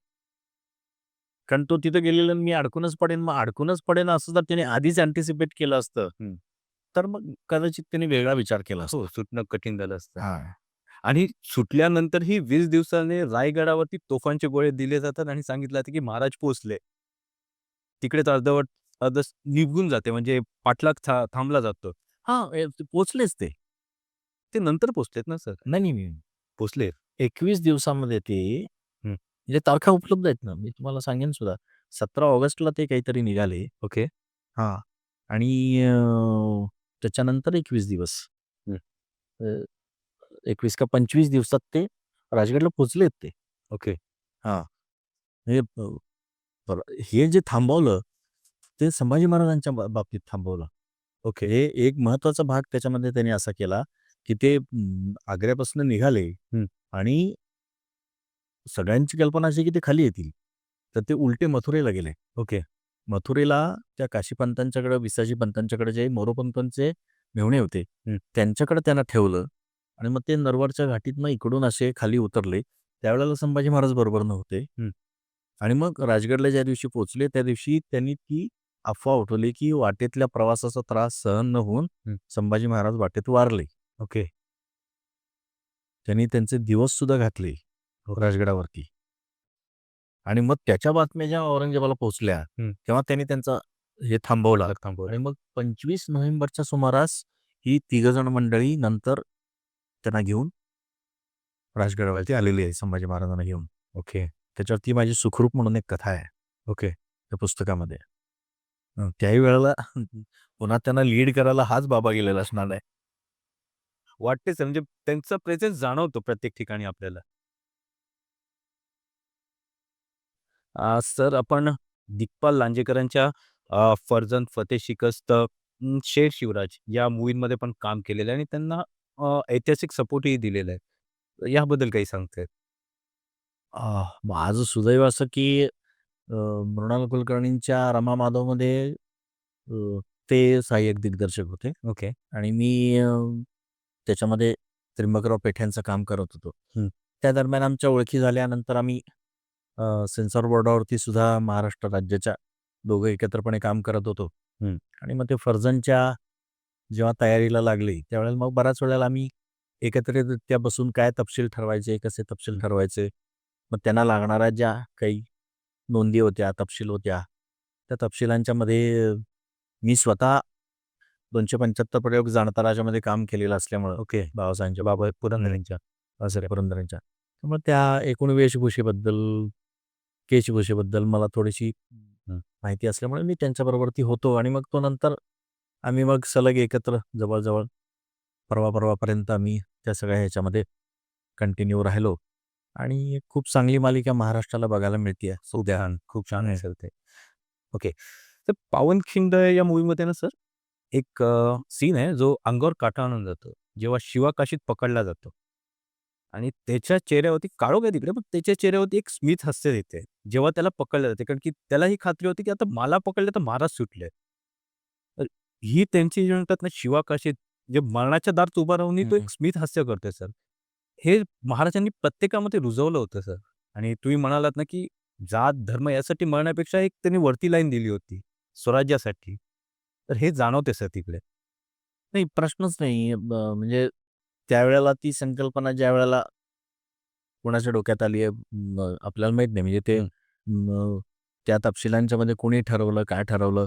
कारण तो तिथं गेलेला आणि मी अडकूनच पडेन, मग अडकूनच पडेन असं जर त्याने आधीच अँटिसिपेट केलं असतं, हं. तर मग कदाचित त्यांनी वेगळा विचार केला असता. हो, सुटणं कठीण झालं असतं. हां. आणि सुटल्यानंतरही 20 दिवसाने रायगडावरती तोफांचे गोळे दिले जातात आणि सांगितलं जातं, की महाराज पोहोचले. तिकडेच अर्धवट निघून जाते म्हणजे पाठलाग थांबला जातो. हां, पोहोचलेच ते. ते नंतर पोहोचलेत ना सर? नाही, नाही. पोहोचले. 21 दिवसामध्ये ते हं. म्हणजे तारखा उपलब्ध आहेत ना, मी तुम्हाला सांगेन सुद्धा. 17 ऑगस्टला ते काहीतरी निघाले. ओके. हां. आणि त्याच्यानंतर 21 दिवस. हं. अ, 21 का 25 दिवसात ते राजगडला पोहोचलेत ते. ओके. हां. म्हणजे हे जे थांबवलं, ते संभाजी महाराजांच्या बाबतीत थांबवलं. ओके. हे एक महत्वाचा भाग त्याच्यामध्ये त्यांनी असा केला, की ते आग्र्यापासून निघाले हं. आणि सगळ्यांची कल्पना अशी की ते खाली येतील. तर ते उलटे मथुरेला गेले. ओके. मथुरेला त्या काशीपंतांच्याकडे, विसाजी पंतांच्याकडे जे मोरोपंतांचे मेव्हणे होते, हं. त्यांच्याकडे त्यांना ठेवलं आणि मग ते नरवरच्या घाटीतनं इकडून असे खाली उतरले. त्यावेळेला संभाजी महाराज बरोबर नव्हते. हं. आणि मग राजगडला ज्या दिवशी पोहोचले, त्या दिवशी त्यांनी ती अफवा उठवली, की वाटेतल्या प्रवासाचा त्रास सहन न होऊन हं. संभाजी महाराज वाटेत वारले. ओके. त्यांनी त्यांचे दिवस सुद्धा घातले राजगडावरती. आणि मग त्याच्या बातम्या जेव्हा औरंगजेबाला पोहोचल्या, हं. तेव्हा त्यांनी त्यांचा हे थांबवला. थांबवलं. आणि मग 25 नोव्हेंबरच्या सुमारास ही तिघजण मंडळी नंतर त्यांना घेऊन राजगडावरती आलेली आहे, संभाजी महाराजांना घेऊन. ओके. त्याच्यावर ती माझी सुखरूप म्हणून एक कथा आहे ओके. त्या पुस्तकामध्ये. त्याही वेळेला पुन्हा त्यांना लीड करायला हाच बाबा गेलेला असणार आहे. वाटतेच म्हणजे त्यांचा प्रेझेन्स जाणवतो प्रत्येक ठिकाणी आपल्याला. सर आपण दिग्पाल लांजेकरांच्या फर्जंद, फतेह शिकस्त, शेर शिवराज या मूव्हीमध्ये पण काम केलेलं आहे आणि त्यांना ऐतिहासिक सपोर्टही दिलेला आहे. तर याबद्दल काही सांगता येईल? माझं सुदैव असं की मृणाल कुलकर्णींच्या रमा माधवमध्ये ते सहाय्यक दिग्दर्शक होते ओके. आणि मी त्याच्यामध्ये त्र्यंबकराव पेठ्यांचं काम करत होतो. हं. त्या दरम्यान आमच्या ओळखी झाल्यानंतर आम्ही सेन्सॉर बोर्डावरती सुद्धा महाराष्ट्र राज्याच्या दोघं एकत्रपणे काम करत होतो. हं. आणि मग ते फर्जंदच्या जेव्हा तयारीला लागली त्यावेळेला मग बऱ्याच वेळेला आम्ही एकत्रितरित्या बसून काय तपशील ठरवायचे, कसे तपशील ठरवायचे, मग त्यांना लागणाऱ्या ज्या काही नोंदी होत्या, तपशील होत्या, त्या तपशिलांच्या मध्ये मी स्वतः 275 प्रयोग जाणताराच्यामध्ये काम केलेलं असल्यामुळं ओके. बाबासाहेबांच्या बाबा पुरंदरेंच्या. असं पुरंदरेंच्या. त्यामुळे त्या एकूण वेशभूषेबद्दल, केशभूषेबद्दल मला थोडीशी माहिती असल्यामुळे मी त्यांच्याबरोबरती होतो आणि मग तो नंतर आम्ही मग सलग एकत्र जवळ परवापर्यंत आम्ही त्या सगळ्या ह्याच्यामध्ये कंटिन्यू राहिलो आणि खूप चांगली मालिका महाराष्ट्राला बघायला मिळते उद्या खूप छान आहे सर ते. ओके. तर पावनखिंड या मूव्हीमध्ये ना सर एक सीन आहे जो अंगावर काटा आणून जातो. जेव्हा शिवा काशीत पकडला जातो आणि त्याच्या चेहऱ्यावरती काळोख आहे तिकडे, पण त्याच्या चेहऱ्यावरती एक स्मित हास्य दिसते. जेव्हा त्याला पकडलं जाते, कारण की त्याला ही खात्री होती, की आता मला पकडलं तर महाराज सुटले. तर ही त्यांची जी म्हणतात ना शिवा काशीत जे मरणाच्या दारात उभा राहूनही तो एक स्मित हास्य करतोय सर. हे महाराजांनी प्रत्येकामध्ये रुजवलं होतं सर. आणि तुम्ही म्हणालात ना, की जात, धर्म यासाठी मरण्यापेक्षा एक त्यांनी वरती लाईन दिली होती, स्वराज्यासाठी. तर हे जाणवते सर तिकडे. नाही, प्रश्नच नाही. म्हणजे त्यावेळेला ती संकल्पना ज्यावेळेला कोणाच्या डोक्यात आली आहे आपल्याला माहीत नाही. म्हणजे ते हं. त्या तपशिलांच्यामध्ये कोणी ठरवलं, काय ठरवलं.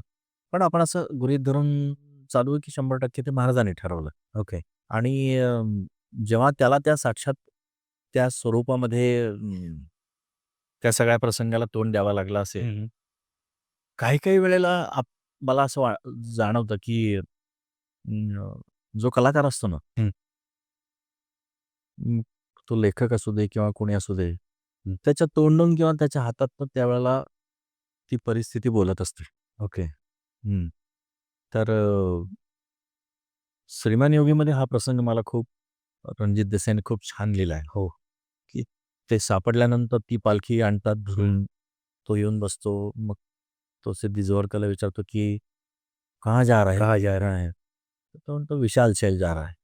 पण आपण असं गृहीत धरून चालू आहे, की 100% ते महाराजांनी ठरवलं. ओके. आणि जेव्हा त्याला त्या साक्षात त्या स्वरूपामध्ये त्या सगळ्या प्रसंगाला तोंड द्यावं लागलं असेल. हं, हं. काही वेळेला मला असं जाणवतं, की जो कलाकार असतो ना, हं. अं, तो लेखक असू दे किंवा कोणी असू दे, हं. त्याच्या तोंडून किंवा त्याच्या हातातनं त्यावेळेला ती परिस्थिती बोलत असते. ओके. हं. तर श्रीमान योगीमध्ये हा प्रसंग मला खूप रणजित देसाईने खूप छान लिहिला आहे. हो. की ते सापडल्यानंतर ती पालखी आणतात धरून, तो येऊन बसतो. मग तो सिद्धी जोहरकरला विचारतो, की कहाँ जा रहा है? कहा जा रहा है? तर तो म्हणतो विशाल शैल जा रहा है.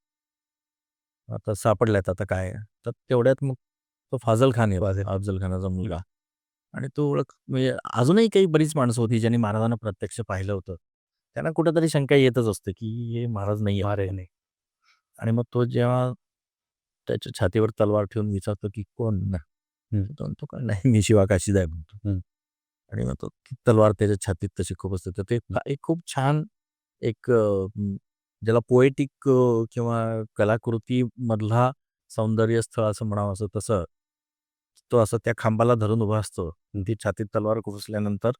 आता सापडल्यात आता काय? तर तेवढ्यात मग तो फाजल खान येतो, फाझल. अफजल खानाचा मुलगा. आणि तो म्हणजे अजूनही काही बरीच माणसं होती ज्यांनी महाराजांना प्रत्यक्ष पाहिलं होतं. त्यांना कुठेतरी शंका येतच असते, की हे महाराज नाही आहेत. महाराज नाही. आणि मग तो जेव्हा त्याच्या छातीवर तलवार ठेवून विचारतो, की कोण ना? हं. तो म्हणतो का नाही, मी शिवा काशीद आहे म्हणतो. हं. आणि मग तो ती तलवार त्याच्या छातीत तशी खूप असते. तर ते एक खूप छान एक ज्याला पोएटिक किंवा कलाकृती मधला सौंदर्य स्थळ असं म्हणावं असं तसं तो असं त्या खांबाला धरून उभा असतो. आणि ती छातीत तलवार खुपसल्यानंतर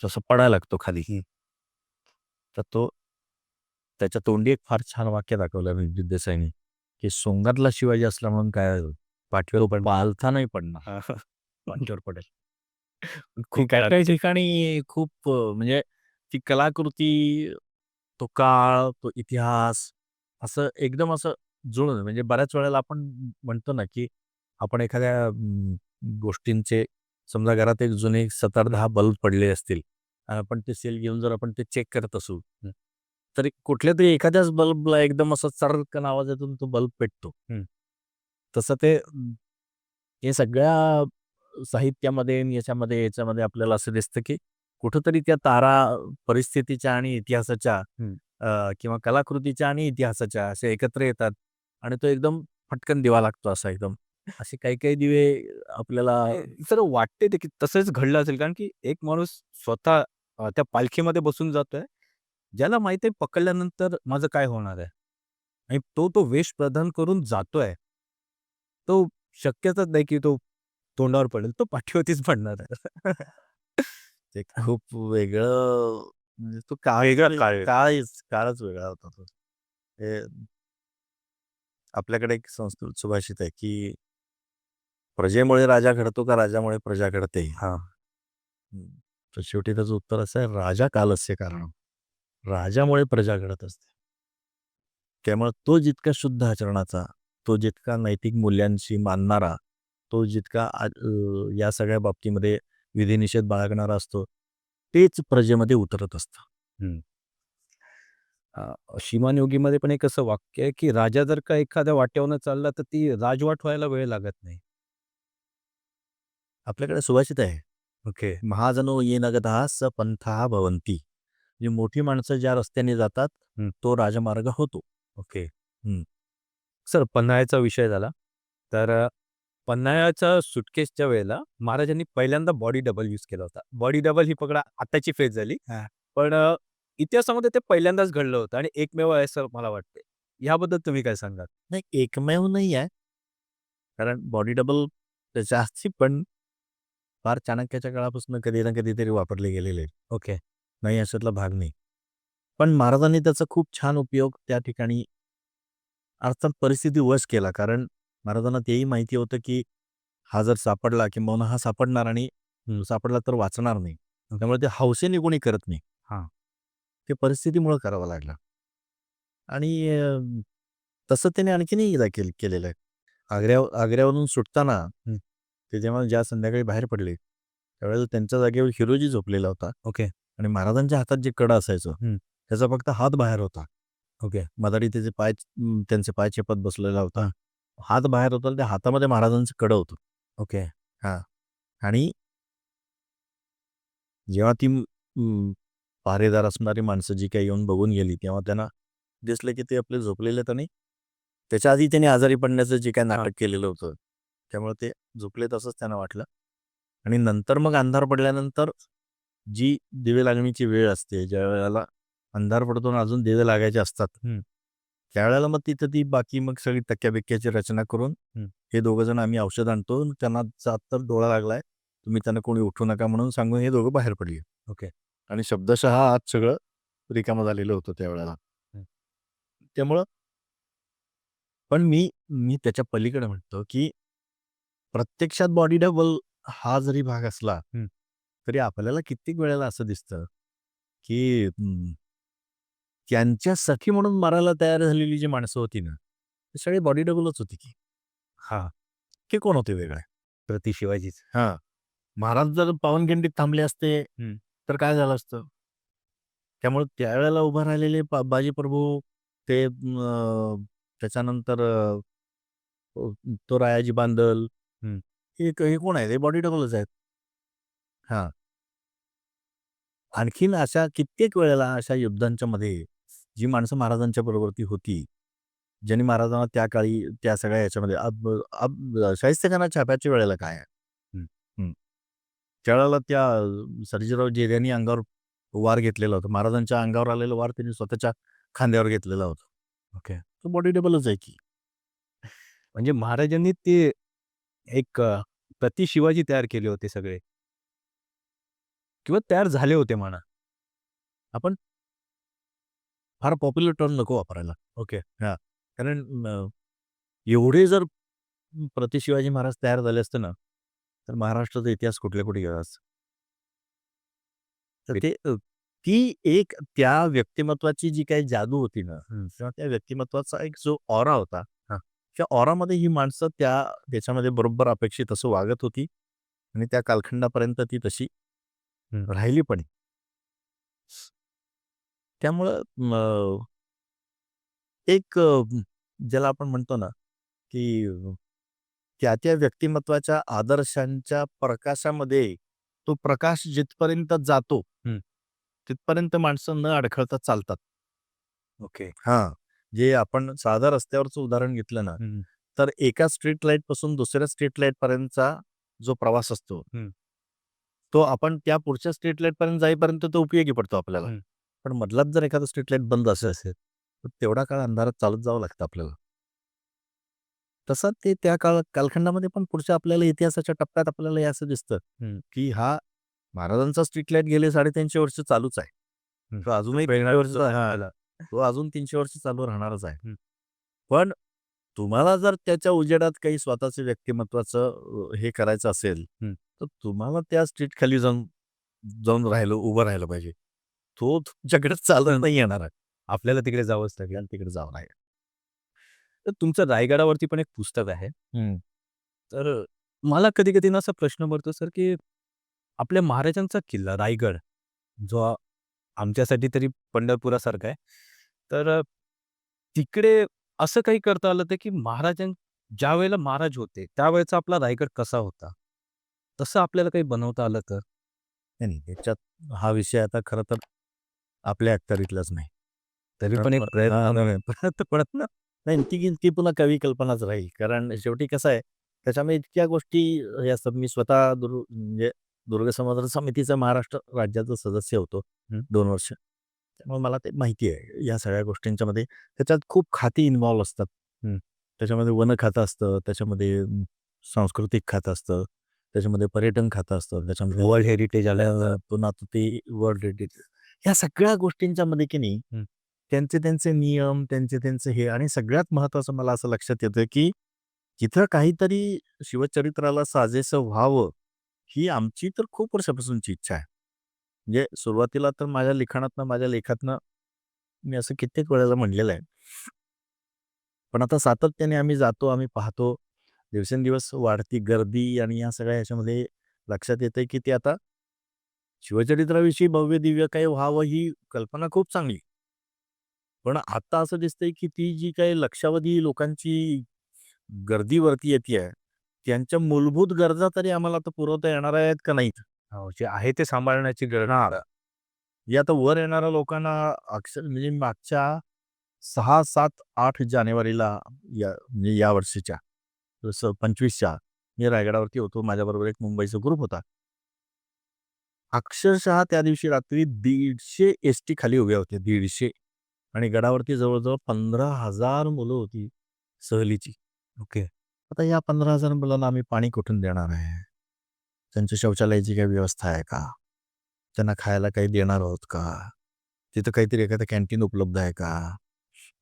तसं पडायला लागतो खाली. तर तो त्याच्या तोंडी एक फार छान वाक्य दाखवलं रणजित देसाईंनी, की सोंगातला शिवाजी असला म्हणून काय पाठीवर पालथा नाही पडणार. हां. पाठीवर पडेल. खूप काही ठिकाणी खूप म्हणजे ती कलाकृती, तो काळ, तो इतिहास असं एकदम असं जुळून म्हणजे बऱ्याच वेळेला आपण म्हणतो ना, की आपण एखाद्या गोष्टींचे समजा घरात एक जुने 7-8-10 बल्ब पडले असतील. आपण ते सेल घेऊन जर आपण ते चेक करत असू, तरी कुठल्यातरी एखाद्याच बल्बला एकदम असं चर्रकन आवाज येतो तो बल्ब पेटतो. तसं ते हे सगळ्या साहित्यामध्ये आणि याच्यामध्ये आपल्याला असं दिसतं, की कुठेतरी त्या तारा परिस्थितीच्या आणि इतिहासाच्या किंवा कलाकृतीच्या आणि इतिहासाच्या असे एकत्र येतात आणि तो एकदम फटकन दिवा लागतो असा एकदम. असे काही दिवे आपल्याला सर वाटते ते की तसंच घडलं असेल कारण की एक माणूस स्वतः त्या पालखीमध्ये बसून जातोय. ज्याला माहिती आहे पकडल्यानंतर माझं काय होणार आहे आणि तो वेश प्रदान करून जातोय. तो शक्यताच नाही की तो तोंडावर पडेल. तो पाठीवरतीच पडणार आहे. ते खूप वेगळं म्हणजे तो काळ वेगळा काळ आहे. काळच वेगळा होता तो. हे आपल्याकडे एक संस्कृत सुभाषित आहे, की प्रजेमुळे राजा घडतो का राजामुळे प्रजा घडते? हां. तर शेवटी त्याचं उत्तर असं आहे, राजा कालस्य कारणम. राजामुळे प्रजा घडत असते. त्यामुळे तो जितका शुद्ध आचरणाचा, तो जितका नैतिक मूल्यांशी मानणारा, तो जितका या सगळ्या बाबतीमध्ये विधिनिषेध बाळगणारा असतो, तेच प्रजेमध्ये उतरत असतं. श्रीमान योगीमध्ये पण एक असं वाक्य आहे, की राजा जर का एखाद्या वाटेवरनं चालला, तर ती राजवाट व्हायला वेळ लागत नाही. आपल्याकडे सुभाषित आहे, ओके. महाजनो येन गतः स पंथः भवन्ति. जी मोठी माणसं ज्या रस्त्याने जातात, तो राजमार्ग होतो. ओके. हं. सर पन्हाळ्याचा विषय झाला. तर पन्हाळ्याच्या सुटकेसच्या वेळेला महाराजांनी पहिल्यांदा बॉडी डबल यूज केला होता. बॉडी डबल ही पकडा आताची फ्रेज झाली. पण इतिहासामध्ये ते पहिल्यांदाच घडलं होतं आणि एकमेव आहे असं मला वाटते. ह्याबद्दल तुम्ही काय सांगाल? नाही एकमेव नाही आहे. कारण बॉडी डबल त्याच्या आधी पण फार चाणक्याच्या काळापासून कधी ना कधीतरी वापरले गेलेले आहेत. ओके. नाही अशातला भाग नाही. पण महाराजांनी त्याचा खूप छान उपयोग त्या ठिकाणी अर्थात परिस्थितीवश केला. कारण महाराजांना तेही माहिती होतं, की हा जर सापडला किंबहुना हा सापडणार आणि सापडला तर वाचणार नाही. त्यामुळे ते हौसेने कोणी करत नाही. हां. ते परिस्थितीमुळे करावं लागलं. आणि तसं त्याने आणखीनही एकदा केलेलं आहे. आग्र्यावरून सुटताना ते जेव्हा ज्या संध्याकाळी बाहेर पडले, त्यावेळेला त्यांच्या जागेवर हिरोजी झोपलेला होता ओके. आणि महाराजांच्या हातात जे कडं असायचं, त्याचा फक्त हात बाहेर होता. ओके. मदारी त्याचे त्यांचे पाय चेपत बसलेला होता. हात बाहेर होता, त्या हातामध्ये महाराजांचं कडं होतं. ओके. हां. आणि जेव्हा ती पहारेदार असणारी माणसं जी काही येऊन बघून गेली, तेव्हा त्यांना दिसलं की ते आपले झोपलेले तर नाही. त्याच्या आधी त्यांनी आजारी पडण्याचं जे काही नाटक केलेलं होतं, त्यामुळे ते झोपलेत असंच त्यांना वाटलं. आणि नंतर मग अंधार पडल्यानंतर जी दिवे लागणीची वेळ असते, ज्या वेळेला अंधार पडतो आणि अजून दिवे लागायचे असतात, त्यावेळेला मग तिथं ती बाकी मग सगळी तक्क्या-बिक्क्याची रचना करून हे दोघं जण आम्ही औषध आणतो, त्यांना जात तर डोळा लागलाय, तुम्ही त्यांना कोणी उठू नका म्हणून सांगून हे दोघं बाहेर पडले. ओके. आणि शब्दशः आत सगळं रिकामं झालेलं होतं त्यावेळेला. त्यामुळं पण मी त्याच्या पलीकडे म्हणतो, की प्रत्यक्षात बॉडी डबल हा जरी भाग असला, तरी आपल्याला कित्येक वेळेला असं दिसतं, की त्यांच्यासाठी म्हणून मारायला तयार झालेली जी माणसं होती ना, ती सगळी बॉडी डबलच होती की. हां. की कोण होते वेगळे? प्रति शिवाजीच. हां. महाराज जर पावनखिंडीत थांबले असते, तर काय झालं असतं? त्यामुळे त्यावेळेला उभं राहिलेले बाजी प्रभू ते त्याच्यानंतर तो रायाजी बांदल हे कोण आहेत? हे बॉडी डबलच आहेत. हां. आणखीन अशा कित्येक वेळेला अशा युद्धांच्या मध्ये जी माणसं महाराजांच्या बरोबरती होती, ज्यांनी महाराजांना त्या काळी त्या सगळ्या याच्यामध्ये शाहिस्ते खानाच्या छाप्याच्या वेळेला काय आहे? हं. त्यावेळेला त्या सर्जेराव जेऱ्यांनी अंगावर वार घेतलेला होता. महाराजांच्या अंगावर आलेला वार त्यांनी स्वतःच्या खांद्यावर घेतलेला होता. ओके. तो बॉडी डबलच आहे की. म्हणजे महाराजांनी ते एक प्रति शिवाजी तयार केले होते सगळे किंवा तयार झाले होते म्हणा. आपण फार पॉप्युलर टर्म नको वापरायला. ओके. हां. कारण एवढे जर प्रति शिवाजी महाराज तयार झाले असते ना, तर महाराष्ट्राचा इतिहास कुठल्या कुठे गेला असता. तर ते ती एक त्या व्यक्तिमत्वाची जी काही जादू होती ना, किंवा त्या व्यक्तिमत्वाचा एक जो ऑरा होता, हां. त्या ऑरामध्ये ही माणसं त्याच्यामध्ये बरोबर अपेक्षित असं वागत होती आणि त्या कालखंडापर्यंत ती तशी हं. राहिली पण. त्यामुळं एक ज्याला आपण म्हणतो ना, की त्या व्यक्तिमत्वाच्या आदर्शांच्या प्रकाशामध्ये तो प्रकाश जिथपर्यंत जातो, हं. तिथपर्यंत माणसं न अडखळता चालतात. ओके. हां, जे आपण साध्या रस्त्यावरचं उदाहरण घेतलं ना, हं. तर एका स्ट्रीट लाईटपासून दुसऱ्या स्ट्रीट लाईटपर्यंतचा जो प्रवास असतो, हं. तो आपण त्या पुढच्या स्ट्रीट लाईटपर्यंत जाईपर्यंत तो उपयोगी पडतो आपल्याला. हं. पण मधलाच जर एखादा स्ट्रीट लाईट बंद असेल, तर तेवढा काळ अंधारात चालत जावं लागतं आपल्याला. तसं ते त्या कालखंडामध्ये पण पुढच्या आपल्याला इतिहासाच्या टप्प्यात आपल्याला हे असं दिसतं, हं. की हा महाराजांचा स्ट्रीट लाईट गेले 350 वर्ष चालूच आहे. हं. तो अजूनही प्रेरणा 300 वर्ष देतो हां, आपल्याला. तो अजून 300 वर्ष चालू राहणारच आहे. हं. पण तुम्हाला जर त्याच्या उजेडात काही स्वतःचं व्यक्तिमत्वाचं हे करायचं असेल, हं. तर तुम्हाला त्या स्ट्रीट खाली जाऊन जाऊन उभं राहिलं पाहिजे. तो तुमच्याकडे चालत नाही येणार आहे. आपल्याला तिकडे जावंच लागेल. आपल्याला तिकडे जावं लागेल. तर तुमचं रायगडावरती पण एक पुस्तक आहे. हं. तर मला कधी-कधी ना असा प्रश्न पडतो सर, की आपल्या महाराजांचा किल्ला रायगड, जो आमच्यासाठी तरी पंढरपुरासारखा आहे. तर तिकडे असं काही करता आलं तर, की ज्यावेळेला महाराज होते, त्यावेळेचा आपला रायगड कसा होता? तसं आपल्याला काही बनवता आलं तर? नाही, नाही. त्याच्यात हा विषय आता खरं तर आपल्या अखत्यारीतलाच नाही. तरी पण पण एक हां, प्रयत्न. नाही, प्रयत्न नाही, ती ती पुन्हा कवी कल्पनाच राहील. कारण शेवटी कसं आहे, त्याच्यामध्ये इतक्या गोष्टी हे असतात. मी स्वतः म्हणजे दुर्ग संवर्धन समितीचा महाराष्ट्र राज्याचा सदस्य होतो हं. 2 वर्ष. त्यामुळे मला ते माहिती आहे या सगळ्या गोष्टींच्यामध्ये. त्याच्यात खूप खाती इन्व्हॉल्व असतात. हं. त्याच्यामध्ये वन खातं असतं, त्याच्यामध्ये सांस्कृतिक खातं असतं, त्याच्यामध्ये पर्यटन खातं असतं, त्याच्यामध्ये वर्ल्ड हेरिटेज आलं. पुन्हा तो ते वर्ल्ड हेरिटेज. ह्या सगळ्या गोष्टींच्या मध्ये की नाही, हं. त्यांचे नियम, त्यांचे हे आणि सगळ्यात महत्त्वाचं मला असं लक्षात येतं, की तिथं काहीतरी शिवचरित्राला साजेसं व्हावं, ही आमची तर खूप वर्षापासूनची इच्छा आहे. म्हणजे सुरुवातीला तर माझ्या लेखातनं मी असं कित्येक वेळेला म्हणलेलं आहे. पण आता सातत्याने आम्ही जातो, आम्ही पाहतो. दिवसेंदिवस वाढती गर्दी आणि या सगळ्या ह्याच्यामध्ये लक्षात येतंय, की ते आता शिवचरित्राविषयी भव्य-दिव्य काही व्हावं ही कल्पना खूप चांगली. पण आता असं दिसतंय, की ती जी काही लक्षावधी लोकांची गर्दीवरती येतीये, त्यांच्या मूलभूत गरजा तरी आम्हाला आता पुरवता येणार आहेत का नाहीत? हो, जे आहे ते सांभाळण्याची गरज हां. आहे. म्हणजे आता वर येणाऱ्या लोकांना अक्षर म्हणजे मागच्या 6, 7, 8 जानेवारीला म्हणजे या वर्षीच्या जसं 25च्या मी रायगडावरती होतो. माझ्याबरोबर एक मुंबईचा ग्रुप होता. अक्षरशः त्या दिवशी रात्री 150 एसटी खाली उभ्या होत्या. 150 आणि गडावरती जवळ-जवळ 15,000 मुलं होती सहलीची. ओके. आता या 15,000 मुलांना आम्ही पाणी कुठून देणार आहे? त्यांच्या शौचालयाची काही व्यवस्था आहे का? त्यांना खायला काही देणार आहोत का? तिथं काहीतरी एखादं कॅन्टीन उपलब्ध आहे का?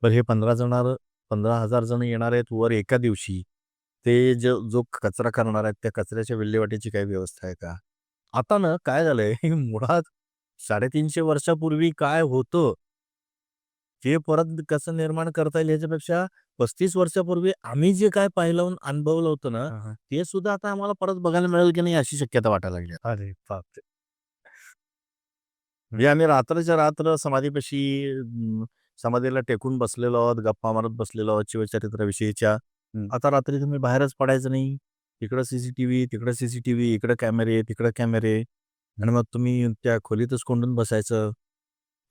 बरं हे 15,000 जण येणार आहेत वर एका दिवशी. ते जो कचरा करणार आहेत, त्या कचऱ्याच्या विल्हेवाटीची काही व्यवस्था आहे का? आता ना काय झालंय मुळात 350 वर्षापूर्वी काय होतं, ते परत कसं निर्माण करता येईल ह्याच्यापेक्षा 35 वर्षापूर्वी आम्ही जे काय पाहिलं अनुभवलं होतं ना, हां, हां. ते सुद्धा आता आम्हाला परत बघायला मिळेल की नाही अशी शक्यता वाटायला लागली आहे. अरे बापरे! म्हणजे आम्ही रात्रच्या रात्र समाधीला टेकून बसलेलो आहोत, गप्पा मारत बसलेलो आहोत शिवचरित्राविषयीच्या. हं. आता रात्री तुम्ही बाहेरच पडायचं नाही. इकडं सीसीटीव्ही, तिकडं सीसीटीव्ही, इकडं कॅमेरे, तिकडं कॅमेरे आणि मग तुम्ही त्या खोलीतच कोंडून बसायचं.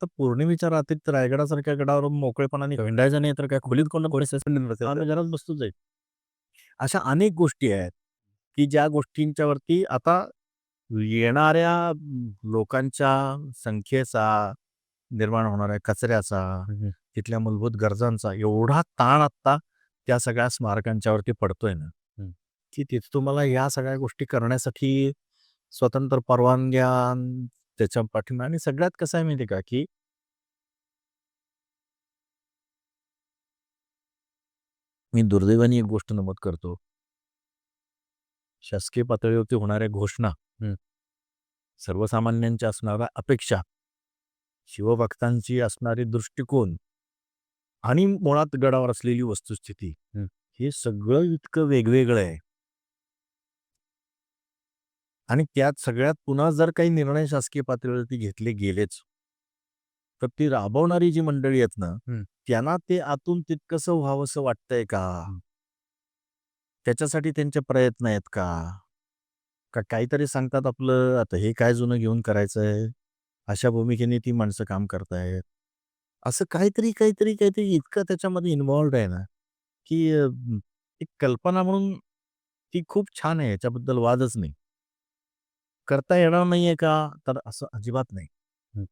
तर पौर्णिमेच्या रात्रीत रायगडासारख्या गडावर मोकळेपणाने हिंडायचं नाही तर काय खोलीत कोंडून बसायचं. आम्ही घरात बसतोच आहे. अशा अनेक गोष्टी आहेत, की ज्या गोष्टींच्या वरती आता येणाऱ्या लोकांच्या संख्येचा, निर्माण होणाऱ्या कचऱ्याचा, हं. तिथल्या मूलभूत गरजांचा एवढा ताण आत्ता त्या सगळ्या स्मारकांच्या वरती पडतोय ना, हं. की तिथे तुम्हाला ह्या सगळ्या गोष्टी करण्यासाठी स्वतंत्र परवानग्या, त्याच्या पाठिंबा आणि सगळ्यात कसं आहे माहिती आहे का, की मी दुर्दैवाने एक गोष्ट नमूद करतो. शासकीय पातळीवरती होणाऱ्या घोषणा हं. सर्वसामान्यांच्या असणाऱ्या अपेक्षा, शिवभक्तांची असणारी दृष्टिकोन आणि मुळात गडावर असलेली वस्तुस्थिती, हं. हे सगळं इतकं वेगवेगळं आहे. आणि त्यात सगळ्यात पुन्हा जर काही निर्णय शासकीय पातळीवरती घेतले गेलेच, तर ती राबवणारी जी मंडळी आहेत ना, हं. त्यांना ते आतून तितकंसं व्हावंसं वाटतंय का? हं. त्याच्यासाठी त्यांचे प्रयत्न आहेत का? का काहीतरी सांगतात आपलं आता हे काय जुनं घेऊन करायचंय, अशा भूमिकेने ती माणसं काम करतायत. असं काहीतरी, काहीतरी, काहीतरी इतकं त्याच्यामध्ये इन्व्हॉल्व्ड आहे ना, की एक कल्पना म्हणून ती खूप छान आहे, याच्याबद्दल वादच नाही. करता येणार नाहीये का? तर असं अजिबात नाही. हं.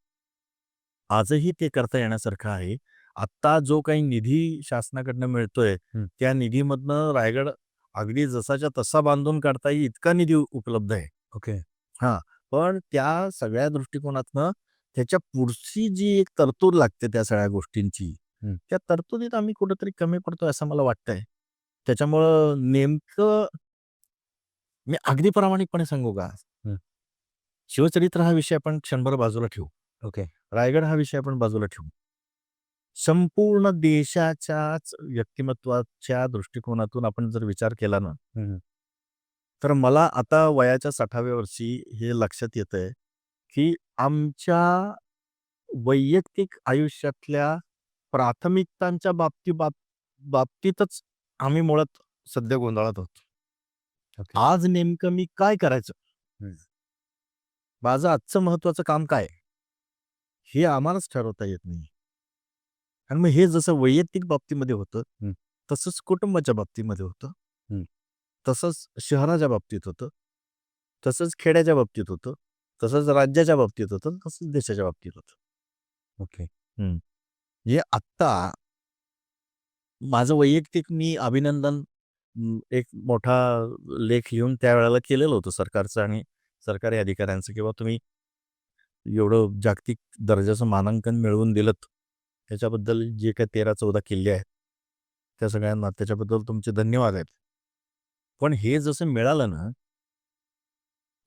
आजही ते करता येण्यासारखं आहे. आत्ता जो काही निधी शासनाकडनं मिळतोय, हं. त्या निधीमधनं रायगड अगदी जसाच्या तसा बांधून काढता येईल इतका निधी उपलब्ध आहे. ओके. हां, पण त्या सगळ्या दृष्टिकोनातनं त्याच्या पुढची जी एक तरतूद लागते त्या सगळ्या गोष्टींची, हं. त्या तरतुदीत आम्ही कुठेतरी कमी पडतोय असं मला वाटतंय. त्याच्यामुळं नेमकं मी अगदी प्रामाणिकपणे सांगू का? हं. शिवचरित्र हा विषय आपण क्षणभर बाजूला ठेवू. ओके. रायगड हा विषय आपण बाजूला ठेवू. संपूर्ण देशाच्याच व्यक्तिमत्वाच्या दृष्टिकोनातून आपण जर विचार केला ना, हं. तर मला आता वयाच्या 60व्या वर्षी हे लक्षात येतंय, की आमच्या वैयक्तिक आयुष्यातल्या प्राथमिकतांच्या बाबतीतच आम्ही मुळात सध्या गोंधळात आहोत. ओके. आज नेमकं मी काय करायचं? हं. माझं आजचं महत्त्वाचं काम काय? हे आम्हालाच ठरवता येत नाही. आणि मग हे जसं वैयक्तिक बाबतीमध्ये होतं, हं. तसंच कुटुंबाच्या बाबतीमध्ये होतं. हं. तसंच शहराच्या बाबतीत होतं. तसंच खेड्याच्या बाबतीत होतं. तसंच राज्याच्या बाबतीत होतं. तसंच देशाच्या बाबतीत होतं. ओके. हं. हे आत्ता माझं वैयक्तिक मी अभिनंदन एक मोठा लेख लिहून त्यावेळेला केलेलं होतं सरकारचं आणि सरकारी अधिकाऱ्यांचं, किंवा तुम्ही एवढं जागतिक दर्जाचं मानांकन मिळवून दिलत. त्याच्याबद्दल जे काही 13-14 किल्ले आहेत, त्या सगळ्यांना त्याच्याबद्दल तुमचे धन्यवाद आहेत. पण हे जसं मिळालं ना,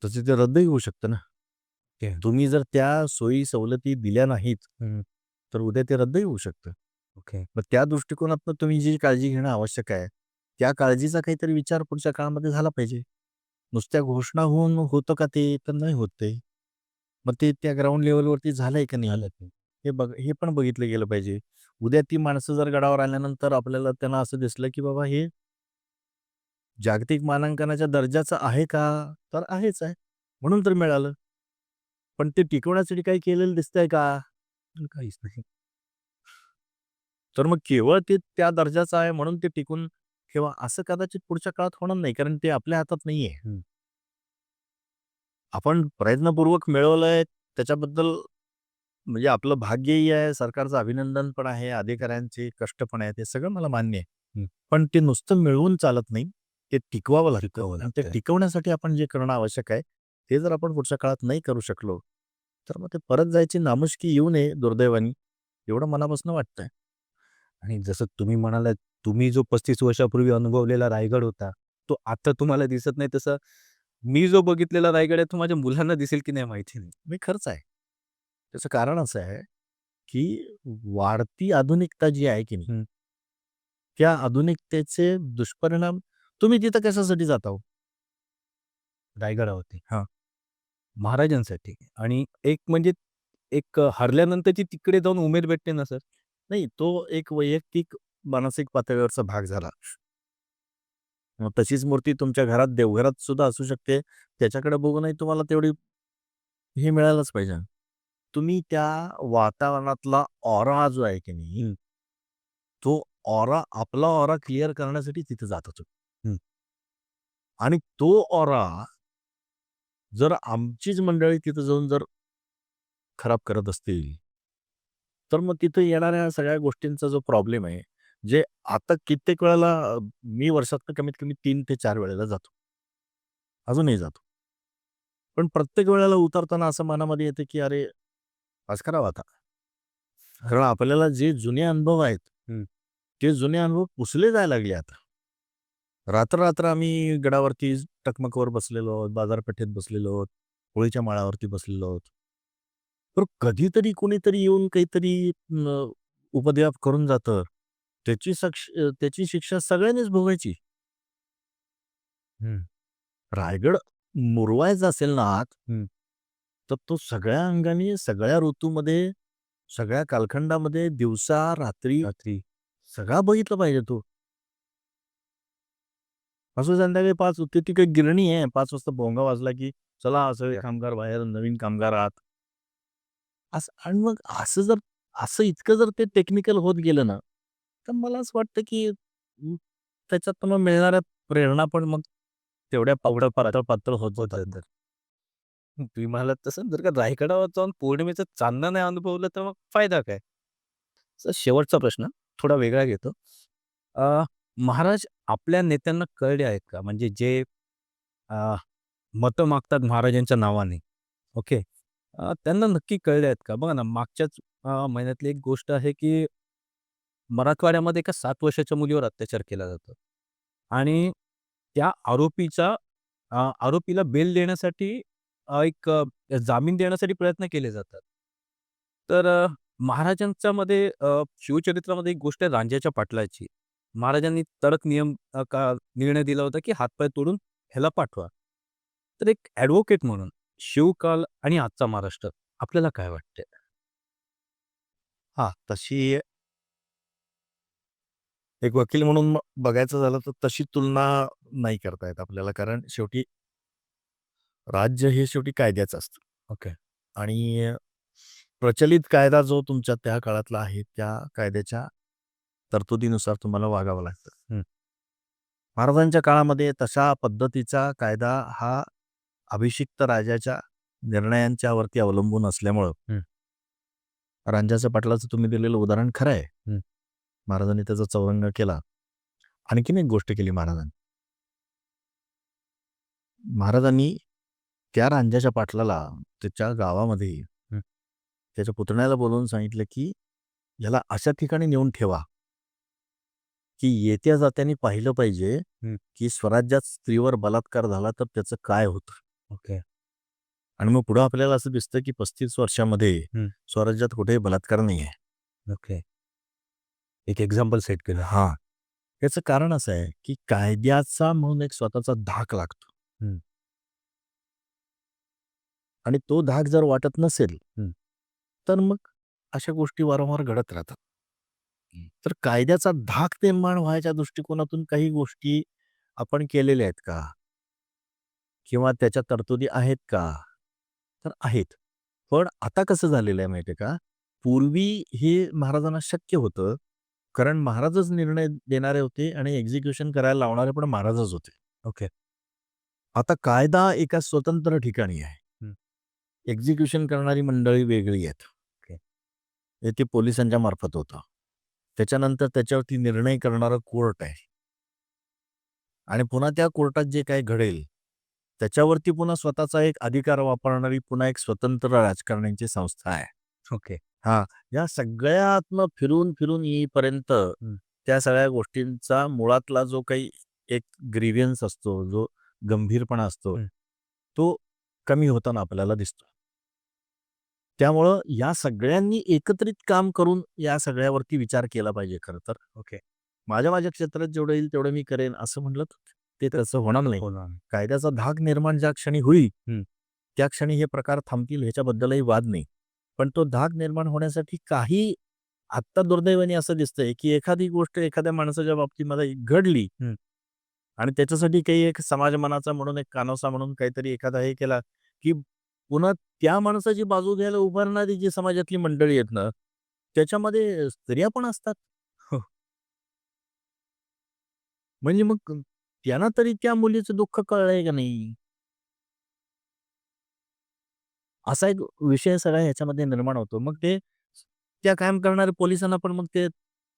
तसे ते रद्दही होऊ शकतं ना. ओके. तुम्ही जर त्या सोयी सवलती दिल्या नाहीत, हं. तर उद्या ते रद्दही होऊ शकतं. ओके. मग त्या दृष्टिकोनातनं तुम्ही जी काळजी घेणं आवश्यक आहे, त्या काळजीचा काहीतरी विचार पुढच्या काळामध्ये झाला पाहिजे. नुसत्या घोषणा होऊन होतं का ते? तर नाही होत ते. मग ते त्या ग्राउंड लेव्हलवरती झालंय का नाही? झालं ते. हे पण बघितलं गेलं पाहिजे. उद्या ती माणसं जर गडावर आल्यानंतर आपल्याला त्यांना असं दिसलं, की बाबा हे जागतिक मानांकनाच्या दर्जाचं आहे का? तर आहेच आहे. म्हणून तर मिळालं. पण ते टिकवण्यासाठी काही केलेलं दिसतंय का? काहीच नाही. तर मग केवळ ते त्या दर्जाचं आहे म्हणून ते टिकून ठेवा असं कदाचित पुढच्या काळात होणार नाही, कारण ते आपल्या हातात नाहीये. हं. आपण प्रयत्नपूर्वक मिळवलंय त्याच्याबद्दल म्हणजे आपलं भाग्यही आहे, सरकारचं अभिनंदन पण आहे, अधिकाऱ्यांचे कष्ट पण आहेत, हे सगळं मला मान्य आहे. हं. पण ते नुसतं मिळवून चालत नाही, ते टिकवावं लागतं. टिकवावं आणि ते लागतं. टिकवण्यासाठी आपण जे करणं आवश्यक आहे, ते जर आपण पुढच्या काळात नाही करू शकलो, तर मग ते परत जायची नामुष्की येऊ नये दुर्दैवाने, एवढं मनापासून वाटतंय. आणि जसं तुम्ही म्हणालात, तुम्ही जो 35 वर्षापूर्वी अनुभवलेला रायगड होता, तो आता तुम्हाला दिसत नाही. तसं मी जो बघितलेला रायगड आहे, तो माझ्या मुलांना दिसेल की नाही माहिती नाही. मी खरंच आहे. त्याचं कारण असं आहे, की वाढती आधुनिकता जी आहे की नाही, हं. त्या आधुनिकतेचे दुष्परिणाम तुम्ही तिथं कशासाठी जाता हो? रायगडावरती. हां. महाराजांसाठी आणि एक म्हणजे हरल्यानंतरची तिकडे जाऊन उमेद भेटते ना सर. नाही, तो एक वैयक्तिक मानसिक पातळीवरचा भाग झाला. मग तशीच मूर्ती तुमच्या घरात, देवघरात सुद्धा असू शकते. त्याच्याकडे बघूनही तुम्हाला तेवढी हे मिळायलाच पाहिजे. तुम्ही त्या वातावरणातला ऑरा जो आहे की नाही, हं. तो आपला ऑरा क्लिअर करण्यासाठी तिथे जात होतो. हं. आणि तो ऑरा जर आमचीच मंडळी तिथं जाऊन जर खराब करत असतील, तर मग तिथे येणाऱ्या सगळ्या गोष्टींचा जो प्रॉब्लेम आहे, जे आता कित्येक वेळेला मी वर्षातनं कमीत कमी 3 ते 4 वेळेला जातो. अजूनही जातो. पण प्रत्येक वेळेला उतरताना असं मनामध्ये येतं, की अरे, आज करावं आता. कारण आपल्याला जे जुने अनुभव आहेत, हं. ते जुने अनुभव पुसले जायला लागले आता. रात्र-रात्र आम्ही गडावरती टकमकवर बसलेलो आहोत, बाजारपेठेत बसलेलो आहोत. होळीच्या माळावरती बसलेलो आहोत. तर कधीतरी कोणीतरी येऊन काहीतरी उपद्व्याप करून जातं. त्याची शिक्षा सगळ्यांनीच भोगायची. हं. रायगड मुरवायचा असेल ना आत, हं. तर तो सगळ्या अंगाने, सगळ्या ऋतूमध्ये, सगळ्या कालखंडामध्ये, दिवसा, रात्री रात्री सगळा बघितलं पाहिजे तो. असं संध्याकाळी 5 ती काही गिरणी आहे. 5 वाजता भोंगा वाजला, की चला सगळे या. कामगार बाहेर, नवीन कामगार आत. असं आणि मग असं इतकं जर ते टेक्निकल होत गेलं ना, तर मला असं वाटतं, की त्याच्यातून मग मिळणाऱ्या प्रेरणा पण मग तेवढ्या पातळ होत होत जातात. जातात. तुम्ही म्हणालात तसं जर का रायगडावर जाऊन पौर्णिमेचं चांदणं नाही अनुभवलं तर मग फायदा काय? तर शेवटचा प्रश्न थोडा वेगळा घेतो. अ, महाराज आपल्या नेत्यांना कळले आहेत का? म्हणजे जे अ, मतं मागतात महाराजांच्या नावाने, ओके. त्यांना नक्की कळले आहेत का? बघा ना, मागच्याच महिन्यातली एक गोष्ट आहे, की मराठवाड्यामध्ये एका 7 वर्षाच्या मुलीवर अत्याचार केला जातो आणि त्या आरोपीला बेल देण्यासाठी जामीन देण्यासाठी प्रयत्न केले जातात. तर महाराजांच्यामध्ये शिवचरित्रामध्ये एक गोष्ट आहे रांझ्याच्या पाटलाची. महाराजांनी कडक निर्णय दिला होता, की हातपाय तोडून ह्याला पाठवा. तर एक ॲडव्होकेट म्हणून शिवकाल आणि आजचा महाराष्ट्र आपल्याला काय वाटतंय? हां, तशी एक वकील म्हणून बघायचं झालं तर तशी तुलना नाही करता येत आपल्याला. कारण शेवटी राज्य हे शेवटी कायद्याचं असतं. ओके. आणि प्रचलित कायदा जो तुमच्या त्या काळातला आहे, त्या कायद्याच्या तरतुदीनुसार तुम्हाला वागावं लागतं. हं. महाराजांच्या काळामध्ये तशा पद्धतीचा कायदा हा अभिषिक्त राजाच्या निर्णयांच्यावरती अवलंबून असल्यामुळं हं. रांझ्याच्या पाटलाचं तुम्ही दिलेलं उदाहरण खरं आहे. हं. महाराजांनी त्याचा चौरंग केला. आणखीन एक गोष्ट केली महाराजांनी. महाराजांनी त्या रांझ्याच्या पाटलाला त्याच्या गावामध्ये हं. त्याच्या पुतण्याला बोलावून सांगितलं, की याला अशा ठिकाणी नेऊन ठेवा, की येत्या जात्यांनी पाहिलं पाहिजे, हं. की स्वराज्यात स्त्रीवर बलात्कार झाला तर त्याचं काय होतं. ओके. आणि मग पुढं आपल्याला असं दिसतं, की 35 वर्षामध्ये हं. स्वराज्यात कुठेही बलात्कार नाही आहे. ओके. एक एक्झाम्पल सेट केलं. हां. याचं कारण असं आहे, की कायद्याचा म्हणून एक स्वतःचा धाक लागतो. हं. आणि तो धाक जर वाटत नसेल, हं. तर मग अशा गोष्टी वारंवार घडत राहतात. तर कायद्याचा धाक निर्माण व्हायच्या दृष्टिकोनातून काही गोष्टी आपण केलेल्या आहेत का? किंवा त्याच्या तरतुदी आहेत का? तर आहेत. पण आता कसं झालेलं आहे माहिती आहे का? पूर्वी हे महाराजांना शक्य होतं, कारण महाराजच निर्णय देणारे होते आणि एक्झिक्युशन करायला लावणारे पण महाराजच होते. ओके. आता कायदा एका स्वतंत्र ठिकाणी आहे. हं. एक्झिक्युशन करणारी मंडळी वेगळी आहेत. ओके. हे ते पोलिसांच्या मार्फत होतं. त्याच्यानंतर त्याच्यावरती निर्णय करणारं कोर्ट आहे. आणि पुन्हा त्या कोर्टात जे काही घडेल, त्याच्यावरती पुन्हा स्वतःचा एक अधिकार वापरणारी पुन्हा एक स्वतंत्र राजकारण्यांची संस्था आहे. ओके. हां, या सगळ्यातनं फिरून येईपर्यंत त्या सगळ्या गोष्टींचा मुळातला जो काही एक ग्रीव्हन्स असतो, जो गंभीरपणा असतो, हं. तो कमी होताना आपल्याला दिसतो. त्यामुळं या सगळ्यांनी एकत्रित काम करून या सगळ्यावरती विचार केला पाहिजे खरं तर. ओके. माझ्या क्षेत्रात जेवढं येईल तेवढं मी करेन असं म्हटलं तर ते तसं होणार नाही. होणार नाही. कायद्याचा धाक निर्माण ज्या क्षणी होईल, हं. त्या क्षणी हे प्रकार थांबतील ह्याच्याबद्दलही वाद नाही. पण तो धाक निर्माण होण्यासाठी काही आत्ता दुर्दैवाने असं दिसतंय, की एखादी गोष्ट एखाद्या माणसाच्या बाबतीमध्ये घडली हं. आणि त्याच्यासाठी काही एक समाजमनाचा म्हणून एक कानोसा म्हणून काहीतरी एखादा हे केला, की पुन्हा त्या माणसाची बाजू घ्यायला उभारणारी जी समाजातली मंडळी आहेत ना, त्याच्यामध्ये स्त्रिया पण असतात. हो. म्हणजे मग त्यांना तरी त्या मुलीचं दुःख कळलंय का नाही? असा एक विषय सगळा ह्याच्यामध्ये निर्माण होतो. मग ते त्या कायम करणाऱ्या पोलिसांना पण मग ते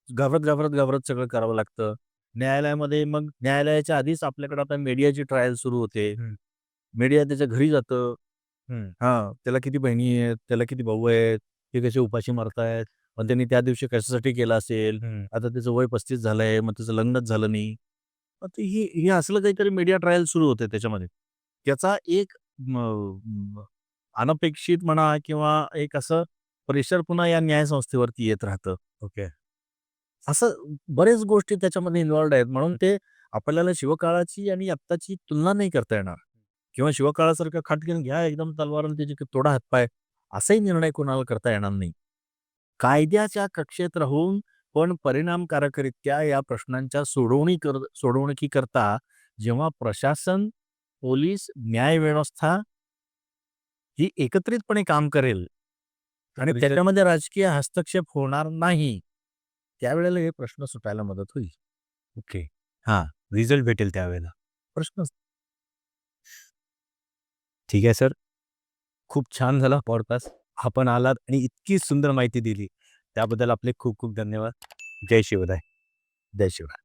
घाबरत सगळं करावं लागतं. न्यायालयामध्ये मग न्यायालयाच्या आधीच आपल्याकडे आता मीडियाची ट्रायल सुरू होते. हं. मीडिया त्याच्या घरी जातं. हं. हां, त्याला किती बहिणी आहेत, त्याला किती भाऊ आहेत, ते कसे उपाशी मरतायत, मग त्यांनी त्या दिवशी कशासाठी केलं असेल, हं. आता त्याचं वय 35 झालंय, मग त्याचं लग्नच झालं नाही. मग ते हे हे असलं काहीतरी मीडिया ट्रायल सुरू होते त्याच्यामध्ये. त्याचा एक अनपेक्षित म्हणा किंवा एक असं प्रेशर पुन्हा या न्यायसंस्थेवरती येत राहतं. ओके. असं बरेच गोष्टी त्याच्यामध्ये इन्व्हॉल्व्ड आहेत. म्हणून ते आपल्याला शिवकाळाची आणि आत्ताची तुलना नाही करता येणार किंवा शिवकाळासारखं खाटकीन घ्या एकदम तलवार आणि त्याचे तोडा हातपाय असाही निर्णय कोणाला करता येणार नाही. कायद्याच्या कक्षेत राहून पण परिणामकारकरित्या या प्रश्नांच्या सोडवणुकीकरता जेव्हा प्रशासन, पोलीस, न्यायव्यवस्था ही एकत्रितपणे काम करेल आणि रिझल्ट त्याच्यामध्ये राजकीय हस्तक्षेप होणार नाही, त्यावेळेला हे प्रश्न सुटायला मदत होईल. ओके. हां, रिझल्ट भेटेल त्यावेळेला. प्रश्नच ठीक आहे सर. खूप छान झाला पॉडकास्ट. आपण आलात आणि इतकी सुंदर माहिती दिली. त्याबद्दल आपले खूप खूप धन्यवाद. जय शिवराय. जय शिवराय.